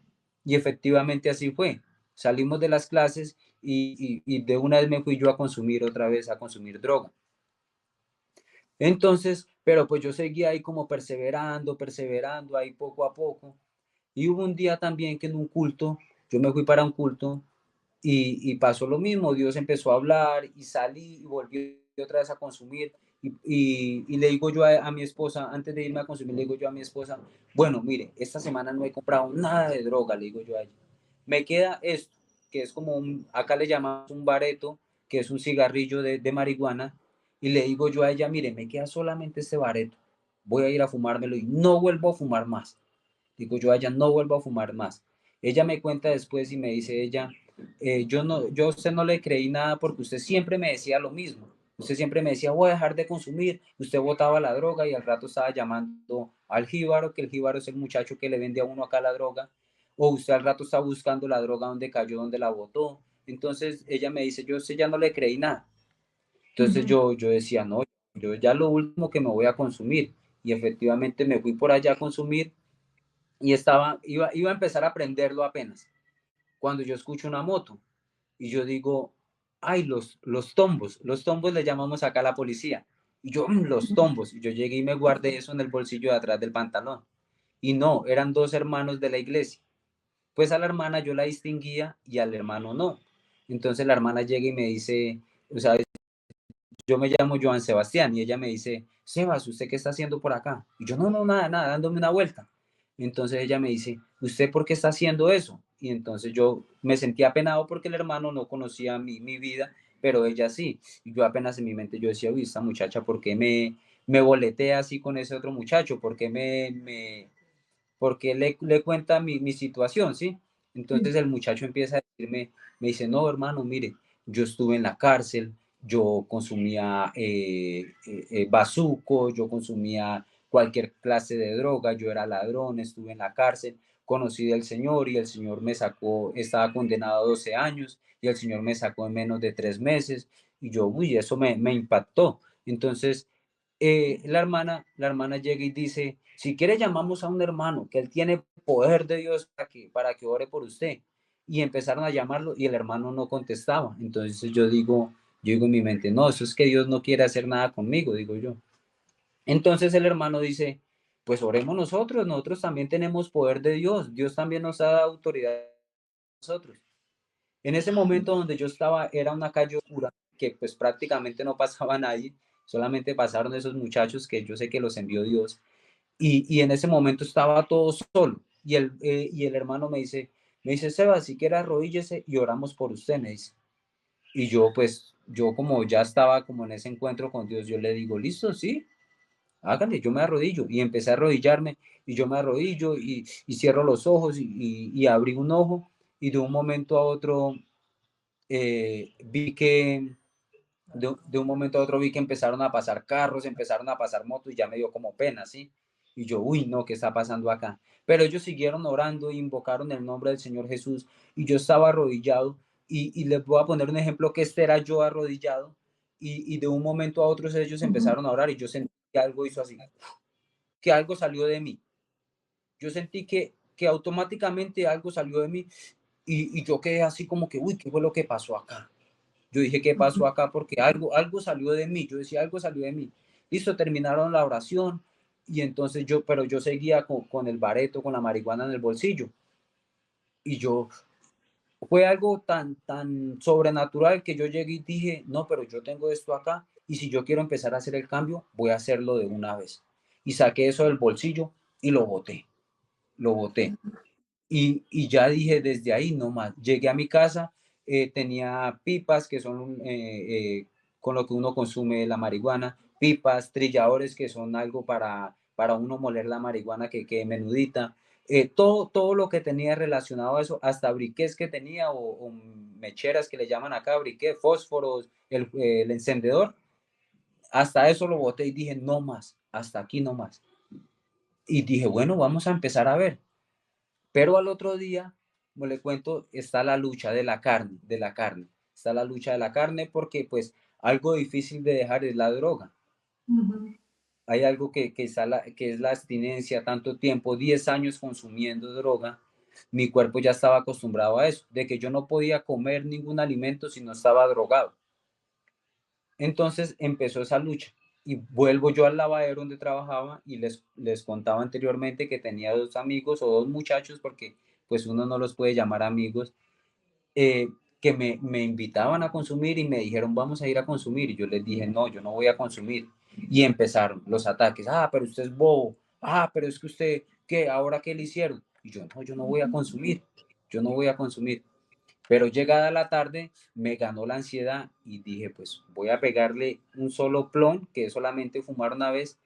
Y efectivamente así fue. Salimos de las clases y de una vez me fui yo a consumir otra vez, a consumir droga. Entonces, pero pues yo seguía ahí como perseverando, perseverando, ahí poco a poco. Y hubo un día también que en un culto, yo me fui para un culto y pasó lo mismo, Dios empezó a hablar y salí y volví otra vez a consumir. Y le digo yo a mi esposa, antes de irme a consumir, le digo yo a mi esposa, bueno, mire, esta semana no he comprado nada de droga, le digo yo a ella. Me queda esto, que es como un, acá le llamamos un bareto, que es un cigarrillo de marihuana, y le digo yo a ella, mire, me queda solamente este bareto, voy a ir a fumármelo y no vuelvo a fumar más. Digo yo a ella, no vuelvo a fumar más. Ella me cuenta después y me dice ella, yo a usted no le creí nada porque usted siempre me decía lo mismo. Usted siempre me decía, voy a dejar de consumir. Usted botaba la droga y al rato estaba llamando al jíbaro, que el jíbaro es el muchacho que le vende a uno acá la droga. O usted al rato está buscando la droga donde cayó, donde la botó. Entonces ella me dice, yo a usted ya no le creí nada. Entonces Ujú, yo decía, no, yo ya lo último que me voy a consumir. Y efectivamente me fui por allá a consumir y iba a empezar a aprenderlo apenas, cuando yo escucho una moto y yo digo, ay, los tombos le llamamos acá a la policía. Y yo, los ujú, tombos. Y yo llegué y me guardé eso en el bolsillo de atrás del pantalón. Y no, eran dos hermanos de la iglesia. Pues a la hermana yo la distinguía y al hermano no. Entonces la hermana llega y me dice, o sea, yo me llamo Joan Sebastián y ella me dice, Sebas, ¿usted qué está haciendo por acá? Y yo, no, no, nada, nada, dándome una vuelta. Entonces ella me dice, ¿usted por qué está haciendo eso? Y entonces yo me sentí apenado porque el hermano no conocía mi vida, pero ella sí. Y yo apenas en mi mente yo decía, uy, esta muchacha, ¿por qué me boletea así con ese otro muchacho? ¿Por qué porque le cuenta mi situación, ¿sí? Entonces el muchacho empieza a decirme, me dice, no, hermano, mire, yo estuve en la cárcel, yo consumía bazuco, yo consumía cualquier clase de droga, yo era ladrón, estuve en la cárcel, conocí del Señor y el Señor me sacó, estaba condenado a 12 años y el Señor me sacó en menos de 3 meses y yo, uy, eso me impactó. Entonces la hermana llega y dice, si quiere llamamos a un hermano, que él tiene poder de Dios para que ore por usted. Y empezaron a llamarlo y el hermano no contestaba. Entonces yo digo en mi mente, no, eso es que Dios no quiere hacer nada conmigo, digo yo. Entonces el hermano dice, pues oremos nosotros también tenemos poder de Dios, Dios también nos ha dado autoridad a nosotros. En ese momento donde yo estaba era una calle oscura que pues prácticamente no pasaba nadie, solamente pasaron esos muchachos que yo sé que los envió Dios y en ese momento estaba todo solo y el hermano me dice, Seba, si quiere arrodíllese y oramos por usted, me dice. Y yo pues, yo como ya estaba como en ese encuentro con Dios, yo le digo, listo, sí, háganle, yo me arrodillo y empecé a arrodillarme y yo me arrodillo y cierro los ojos y abrí un ojo y de un momento a otro vi que de un momento a otro vi que empezaron a pasar carros, empezaron a pasar motos y ya me dio como pena, ¿sí? Y yo, uy, no, ¿qué está pasando acá? Pero ellos siguieron orando, invocaron el nombre del Señor Jesús y yo estaba arrodillado y les voy a poner un ejemplo que este era yo arrodillado y de un momento a otro ellos ujú, empezaron a orar y yo sentí que algo hizo así, que algo salió de mí. Yo sentí que automáticamente algo salió de mí y yo quedé así como que, uy, ¿qué fue lo que pasó acá? Yo dije, ¿qué pasó ujú, acá? Porque algo salió de mí. Yo decía, algo salió de mí. Listo, terminaron la oración y entonces pero yo seguía con el bareto, con la marihuana en el bolsillo. Y fue algo tan sobrenatural que yo llegué y dije, no, pero yo tengo esto acá y si yo quiero empezar a hacer el cambio, voy a hacerlo de una vez. Y saqué eso del bolsillo y lo boté. Y ya dije desde ahí no más. Llegué a mi casa, tenía pipas que son con lo que uno consume la marihuana, pipas, trilladores que son algo para uno moler la marihuana que quede menudita. Todo lo que tenía relacionado a eso, hasta briquets que tenía o mecheras que le llaman acá, briquet, fósforos, el encendedor, hasta eso lo boté y dije no más, hasta aquí no más. Y dije, bueno, vamos a empezar a ver. Pero al otro día, como le cuento, está la lucha de la carne. Está la lucha de la carne porque pues algo difícil de dejar es la droga. ujú. Hay algo que es la abstinencia, tanto tiempo, 10 años consumiendo droga. Mi cuerpo ya estaba acostumbrado a eso, de que yo no podía comer ningún alimento si no estaba drogado. Entonces empezó esa lucha y vuelvo yo al lavadero donde trabajaba y les contaba anteriormente que tenía 2 amigos o 2 muchachos, porque pues uno no los puede llamar amigos, eh, que me invitaban a consumir y me dijeron, vamos a ir a consumir. Y yo les dije, no, yo no voy a consumir. Y empezaron los ataques. Ah, pero usted es bobo. Ah, pero es que usted, ¿qué? ¿Ahora qué le hicieron? Y yo no voy a consumir. Yo no voy a consumir. Pero llegada la tarde me ganó la ansiedad y dije, pues voy a pegarle un solo plon, que es solamente fumar una vez,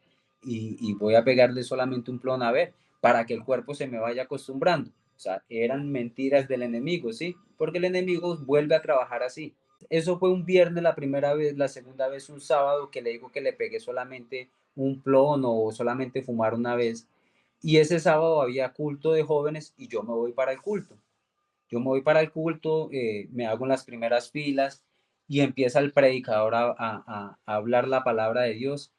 y voy a pegarle solamente un plon a ver, para que el cuerpo se me vaya acostumbrando. O sea, eran mentiras del enemigo, ¿sí? Porque el enemigo vuelve a trabajar así. Eso fue un viernes la primera vez, la segunda vez un sábado que le digo que le pegué solamente un plon o solamente fumar una vez. Y ese sábado había culto de jóvenes y yo me voy para el culto. Yo me voy para el culto, me hago en las primeras filas y empieza el predicador a hablar la palabra de Dios.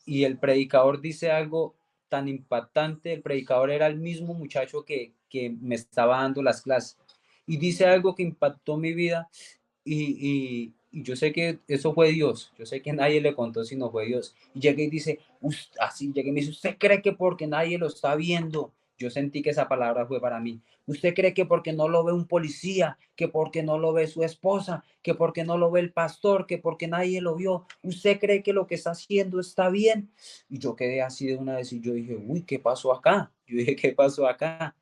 Y el predicador dice algo tan impactante. El predicador era el mismo muchacho que me estaba dando las clases. Y dice algo que impactó mi vida y yo sé que eso fue Dios, yo sé que nadie le contó sino fue Dios. Y llega y dice, así llega y me dice, ¿usted cree que porque nadie lo está viendo? Yo sentí que esa palabra fue para mí. ¿Usted cree que porque no lo ve un policía, que porque no lo ve su esposa, que porque no lo ve el pastor, que porque nadie lo vio, usted cree que lo que está haciendo está bien? Y yo quedé así de una vez y yo dije, uy, ¿qué pasó acá? Yo dije, ¿qué pasó acá?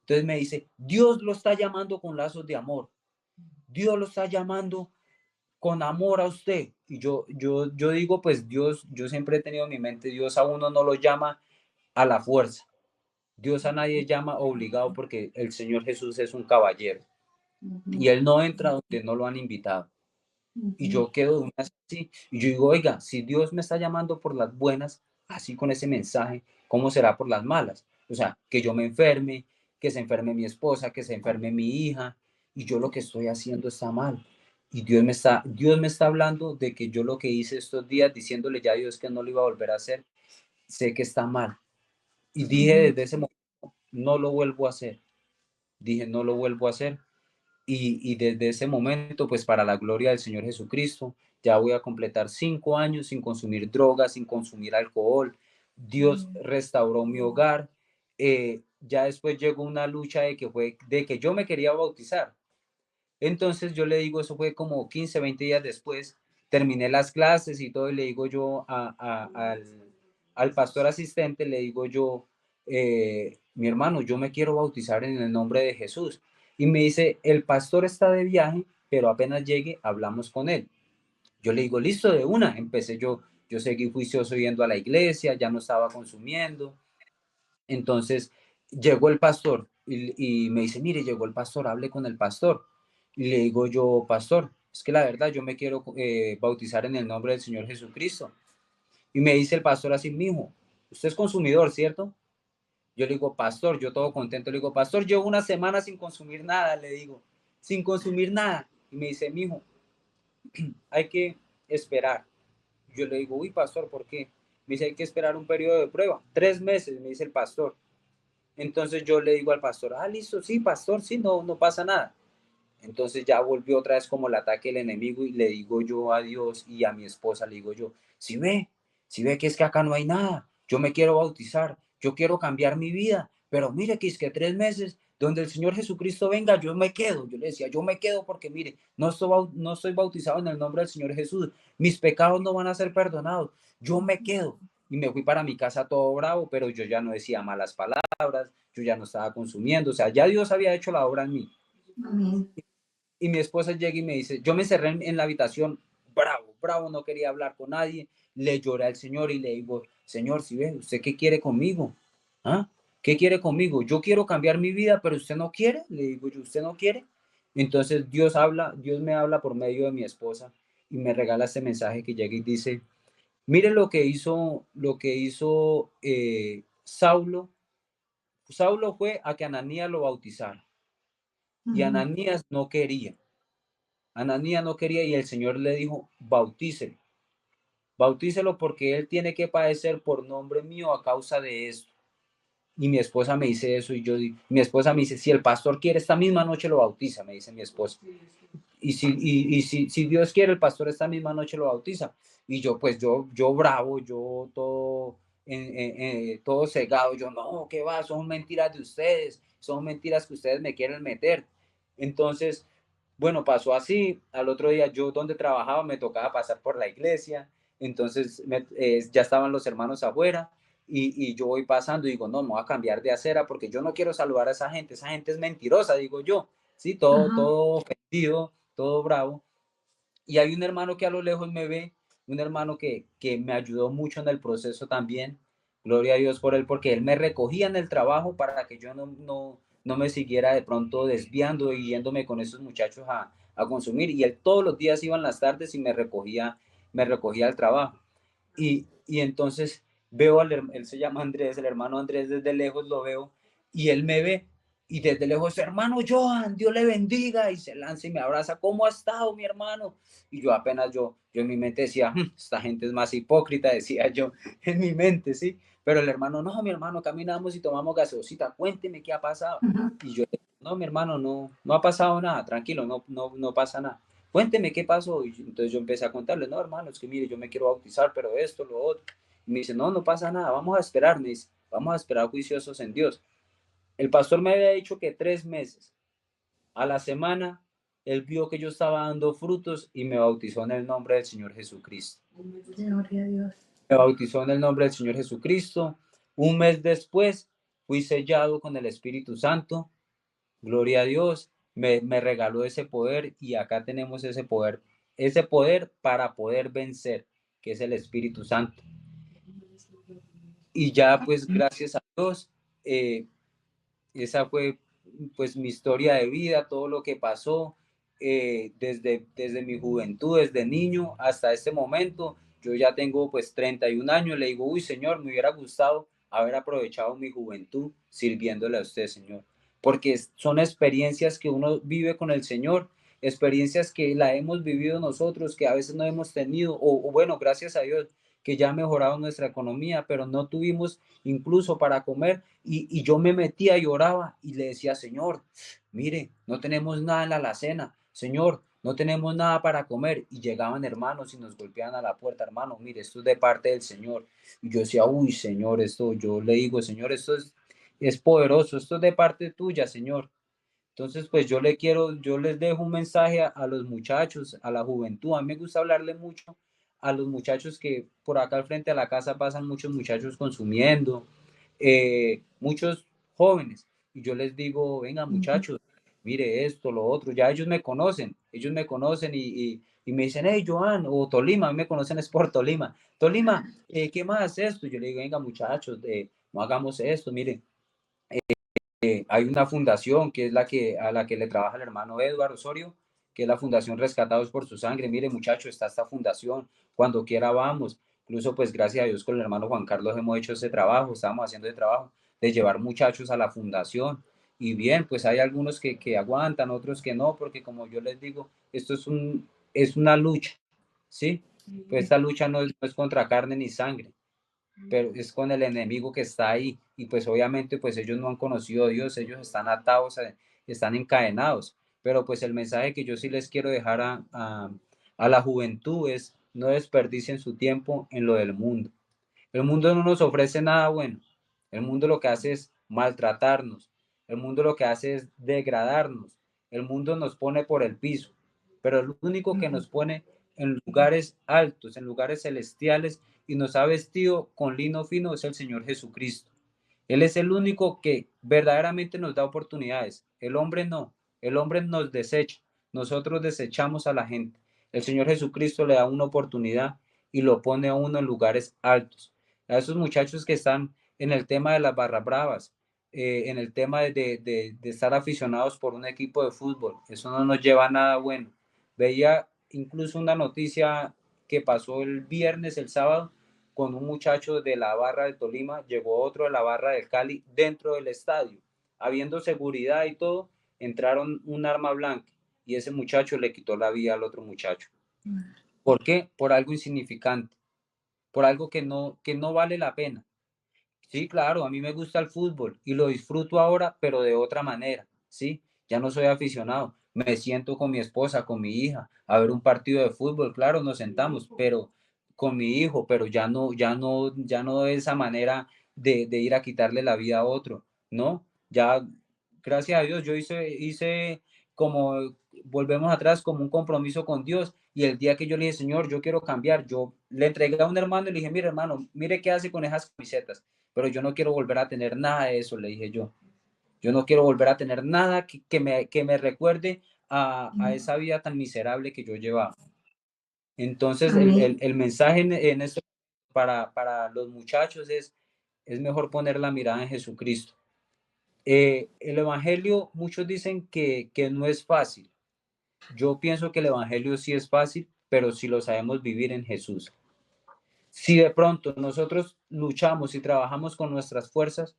Entonces me dice, Dios lo está llamando con lazos de amor. Dios lo está llamando con amor a usted. Y yo digo, pues Dios, yo siempre he tenido en mi mente, Dios a uno no lo llama a la fuerza. Dios a nadie llama obligado porque el Señor Jesús es un caballero y Él no entra donde no lo han invitado. Y yo quedo de una así, y yo digo, oiga, si Dios me está llamando por las buenas, así con ese mensaje, ¿cómo será por las malas? O sea, que yo me enferme, que se enferme mi esposa, que se enferme mi hija, y yo lo que estoy haciendo está mal. Y Dios me está hablando de que yo lo que hice estos días, diciéndole ya a Dios que no lo iba a volver a hacer, sé que está mal. Y dije desde ese momento, no lo vuelvo a hacer. Dije, no lo vuelvo a hacer. Y desde ese momento, pues para la gloria del Señor Jesucristo, ya voy a completar 5 años sin consumir drogas, sin consumir alcohol. Dios restauró mi hogar. Ya después llegó una lucha de que yo me quería bautizar. Entonces yo le digo, eso fue como 15, 20 días después, terminé las clases y todo, y le digo yo al pastor asistente, le digo yo, mi hermano, yo me quiero bautizar en el nombre de Jesús. Y me dice, el pastor está de viaje, pero apenas llegue, hablamos con él. Yo le digo, listo, de una. Empecé yo seguí juicioso yendo a la iglesia, ya no estaba consumiendo. Entonces llegó el pastor y me dice, mire, llegó el pastor, hable con el pastor. Y le digo yo, pastor, es que la verdad yo me quiero bautizar en el nombre del Señor Jesucristo. Y me dice el pastor así, mijo, usted es consumidor, ¿cierto? Yo le digo, pastor, yo todo contento, le digo, pastor, llevo una semana sin consumir nada, le digo, sin consumir nada. Y me dice, mijo, hay que esperar. Yo le digo, uy, pastor, ¿por qué? Me dice, hay que esperar un periodo de prueba, 3 meses, me dice el pastor. Entonces yo le digo al pastor, listo, sí, pastor, sí, no, no pasa nada. Entonces ya volvió otra vez como el ataque del enemigo y le digo yo a Dios y a mi esposa, le digo yo, si ve que es que acá no hay nada, yo me quiero bautizar, yo quiero cambiar mi vida, pero mire que es que 3 meses, donde el Señor Jesucristo venga, yo me quedo. Yo le decía, yo me quedo porque mire, no estoy bautizado en el nombre del Señor Jesús, mis pecados no van a ser perdonados, yo me quedo. Y me fui para mi casa todo bravo, pero yo ya no decía malas palabras, yo ya no estaba consumiendo, o sea, ya Dios había hecho la obra en mí. Amén. Y mi esposa llega y me dice, yo me encerré en la habitación, bravo, bravo, no quería hablar con nadie, le lloré al Señor y le digo, Señor, si ve, ¿usted qué quiere conmigo? ¿Ah? ¿Qué quiere conmigo? Yo quiero cambiar mi vida, pero usted no quiere, le digo yo, ¿usted no quiere? Entonces Dios me habla por medio de mi esposa y me regala este mensaje que llega y dice, mire lo que hizo Saulo. Saulo fue a que Ananías lo bautizara y Ananías no quería. Ananías no quería y el Señor le dijo, bautícelo porque él tiene que padecer por nombre mío a causa de esto. Y mi esposa me dice eso y mi esposa me dice, si el pastor quiere esta misma noche lo bautiza, me dice mi esposa. si Dios quiere, el pastor esta misma noche lo bautiza. Y yo, pues yo bravo, yo todo, todo cegado, yo no, ¿qué va? Son mentiras de ustedes, son mentiras que ustedes me quieren meter. Entonces, bueno, pasó así. Al otro día yo donde trabajaba me tocaba pasar por la iglesia, entonces ya estaban los hermanos afuera y yo voy pasando y digo, no, me voy a cambiar de acera porque yo no quiero saludar a esa gente es mentirosa, digo yo, sí, Ajá. todo ofendido, todo bravo. Y hay un hermano que a lo lejos me ve, un hermano que me ayudó mucho en el proceso también. Gloria a Dios por él, porque él me recogía en el trabajo para que yo no me siguiera de pronto desviando y yéndome con esos muchachos a consumir. Y él todos los días iba en las tardes y me recogía al trabajo. Y entonces veo, él se llama Andrés, el hermano Andrés, desde lejos lo veo y él me ve y desde lejos, hermano Johan, Dios le bendiga, y se lanza y me abraza, ¿cómo ha estado mi hermano? Y yo apenas, yo en mi mente decía, esta gente es más hipócrita, decía yo en mi mente, ¿sí? Pero el hermano, no, mi hermano, caminamos y tomamos gaseosita, cuénteme qué ha pasado. Ajá. Y yo, no, mi hermano, no ha pasado nada, tranquilo, no pasa nada. Cuénteme qué pasó. Y entonces yo empecé a contarle, no, hermano, es que mire, yo me quiero bautizar, pero esto, lo otro. Y me dice, no pasa nada, vamos a esperar, me dice, vamos a esperar juiciosos en Dios. El pastor me había dicho que 3 meses. A la semana, él vio que yo estaba dando frutos y me bautizó en el nombre del Señor Jesucristo. Gloria a Dios. Me bautizó en el nombre del Señor Jesucristo. Un mes después, fui sellado con el Espíritu Santo. Gloria a Dios. Me regaló ese poder y acá tenemos ese poder para poder vencer, que es el Espíritu Santo. Y ya, pues, gracias a Dios, eh, esa fue pues mi historia de vida, todo lo que pasó desde mi juventud, desde niño hasta este momento. Yo ya tengo pues 31 años, le digo, uy Señor, me hubiera gustado haber aprovechado mi juventud sirviéndole a usted, Señor, porque son experiencias que uno vive con el Señor, experiencias que la hemos vivido nosotros, que a veces no hemos tenido, o bueno, gracias a Dios, que ya ha mejorado nuestra economía, pero no tuvimos incluso para comer y yo me metía y oraba y le decía, Señor, mire, no tenemos nada en la alacena, Señor, no tenemos nada para comer. Y llegaban hermanos y nos golpeaban a la puerta, hermano, mire, esto es de parte del Señor. Y yo decía, uy, Señor, esto, yo le digo, Señor, esto es poderoso, esto es de parte tuya, Señor. Entonces, pues yo les dejo un mensaje a los muchachos, a la juventud. A mí me gusta hablarle mucho a los muchachos que por acá al frente a la casa pasan muchos muchachos consumiendo, muchos jóvenes. Y yo les digo, venga muchachos, mire esto, lo otro. Ya ellos me conocen y me dicen, hey Joan, o Tolima, a mí me conocen es por Tolima. Tolima, ¿qué más es esto? Yo le digo, venga muchachos, no hagamos esto, miren hay una fundación que es a la que le trabaja el hermano Eduardo Osorio, que es la Fundación Rescatados por su Sangre. Mire, muchachos, está esta fundación, cuando quiera vamos. Incluso, pues, gracias a Dios, con el hermano Juan Carlos hemos hecho ese trabajo, estamos haciendo ese trabajo de llevar muchachos a la fundación. Y bien, pues hay algunos que aguantan, otros que no, porque como yo les digo, esto es una lucha, ¿sí? Pues esta lucha no es contra carne ni sangre, pero es con el enemigo que está ahí y pues obviamente pues ellos no han conocido a Dios, ellos están atados, están encadenados, pero pues el mensaje que yo sí les quiero dejar a la juventud es no desperdicien su tiempo en lo del mundo. El mundo no nos ofrece nada bueno, el mundo lo que hace es maltratarnos, el mundo lo que hace es degradarnos, el mundo nos pone por el piso, pero el único que nos pone en lugares altos, en lugares celestiales y nos ha vestido con lino fino es el Señor Jesucristo. Él es el único que verdaderamente nos da oportunidades. El hombre no, el hombre nos desecha, nosotros desechamos a la gente. El Señor Jesucristo le da una oportunidad y lo pone a uno en lugares altos. A esos muchachos que están en el tema de las barras bravas, en el tema de estar aficionados por un equipo de fútbol, eso no nos lleva a nada bueno. Veía incluso una noticia que pasó el viernes, el sábado, con un muchacho de la barra de Tolima, llegó otro de la barra del Cali dentro del estadio. Habiendo seguridad y todo, entraron un arma blanca y ese muchacho le quitó la vida al otro muchacho. ¿Por qué? Por algo insignificante, por algo que no vale la pena. Sí, claro, a mí me gusta el fútbol y lo disfruto ahora, pero de otra manera, ¿sí? ya no soy aficionado. Me siento con mi esposa, con mi hija, a ver un partido de fútbol, claro, nos sentamos, pero con mi hijo, pero ya no de esa manera de ir a quitarle la vida a otro, ¿no? Ya, gracias a Dios, yo hice como, volvemos atrás, como un compromiso con Dios, y el día que yo le dije, Señor, yo quiero cambiar, yo le entregué a un hermano y le dije, mire hermano, mire qué hace con esas camisetas, pero yo no quiero volver a tener nada de eso, le dije yo. Yo no quiero volver a tener nada que me recuerde a esa vida tan miserable que yo llevaba. Entonces, Amén. el mensaje en esto para los muchachos es mejor poner la mirada en Jesucristo. El Evangelio, muchos dicen que no es fácil. Yo pienso que el Evangelio sí es fácil, pero si lo sabemos vivir en Jesús. Si de pronto nosotros luchamos y trabajamos con nuestras fuerzas,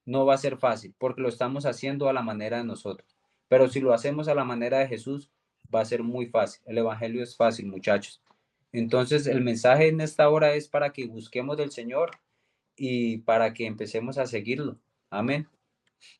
no va a ser fácil, porque lo estamos haciendo a la manera de nosotros. Pero si lo hacemos a la manera de Jesús, va a ser muy fácil. El Evangelio es fácil, muchachos. Entonces, el mensaje en esta hora es para que busquemos del Señor y para que empecemos a seguirlo. Amén.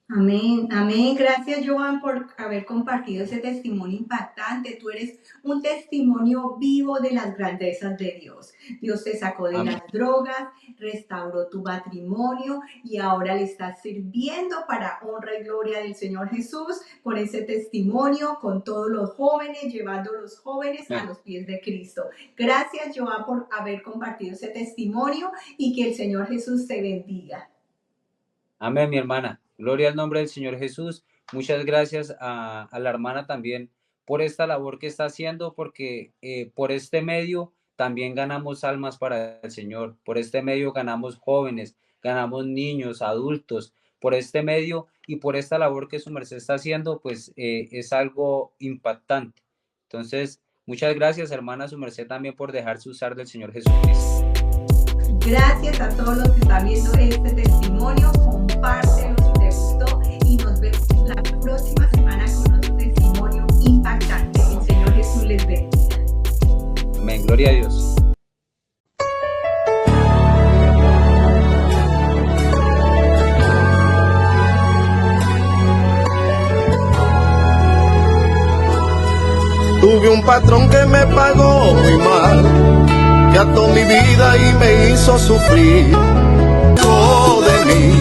Amén, amén. Gracias, Joan, por haber compartido ese testimonio impactante. Tú eres un testimonio vivo de las grandezas de Dios. Dios te sacó de Amén. las drogas, restauró tu matrimonio y ahora le estás sirviendo para honra y gloria del Señor Jesús con ese testimonio, con todos los jóvenes, llevando a los jóvenes a los pies de Cristo. Gracias, Joan, por haber compartido ese testimonio y que el Señor Jesús te bendiga. Amén, mi hermana. Gloria al nombre del Señor Jesús. Muchas gracias a la hermana también por esta labor que está haciendo, porque por este medio también ganamos almas para el Señor. Por este medio ganamos jóvenes, ganamos niños, adultos. Por este medio y por esta labor que su merced está haciendo, pues es algo impactante. Entonces, muchas gracias, hermana, su merced también por dejarse usar del Señor Jesucristo. Gracias a todos los que están viendo este testimonio. Compártelo si te gustó y nos vemos la próxima semana con otro testimonio impactante. El Señor Jesús les bendiga. Amén. Gloria a Dios. Tuve un patrón que me pagó muy mal, que ató mi vida y me hizo sufrir. De mí,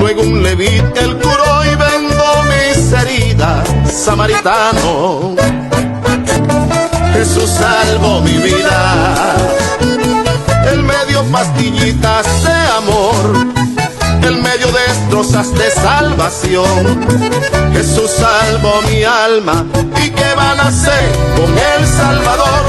luego un levita el curó y vendó mis heridas. Samaritano, Jesús salvó mi vida. Él me dio pastillitas de amor, Él me dio destrozas de salvación. Jesús salvó mi alma, ¿y qué van a hacer con el Salvador?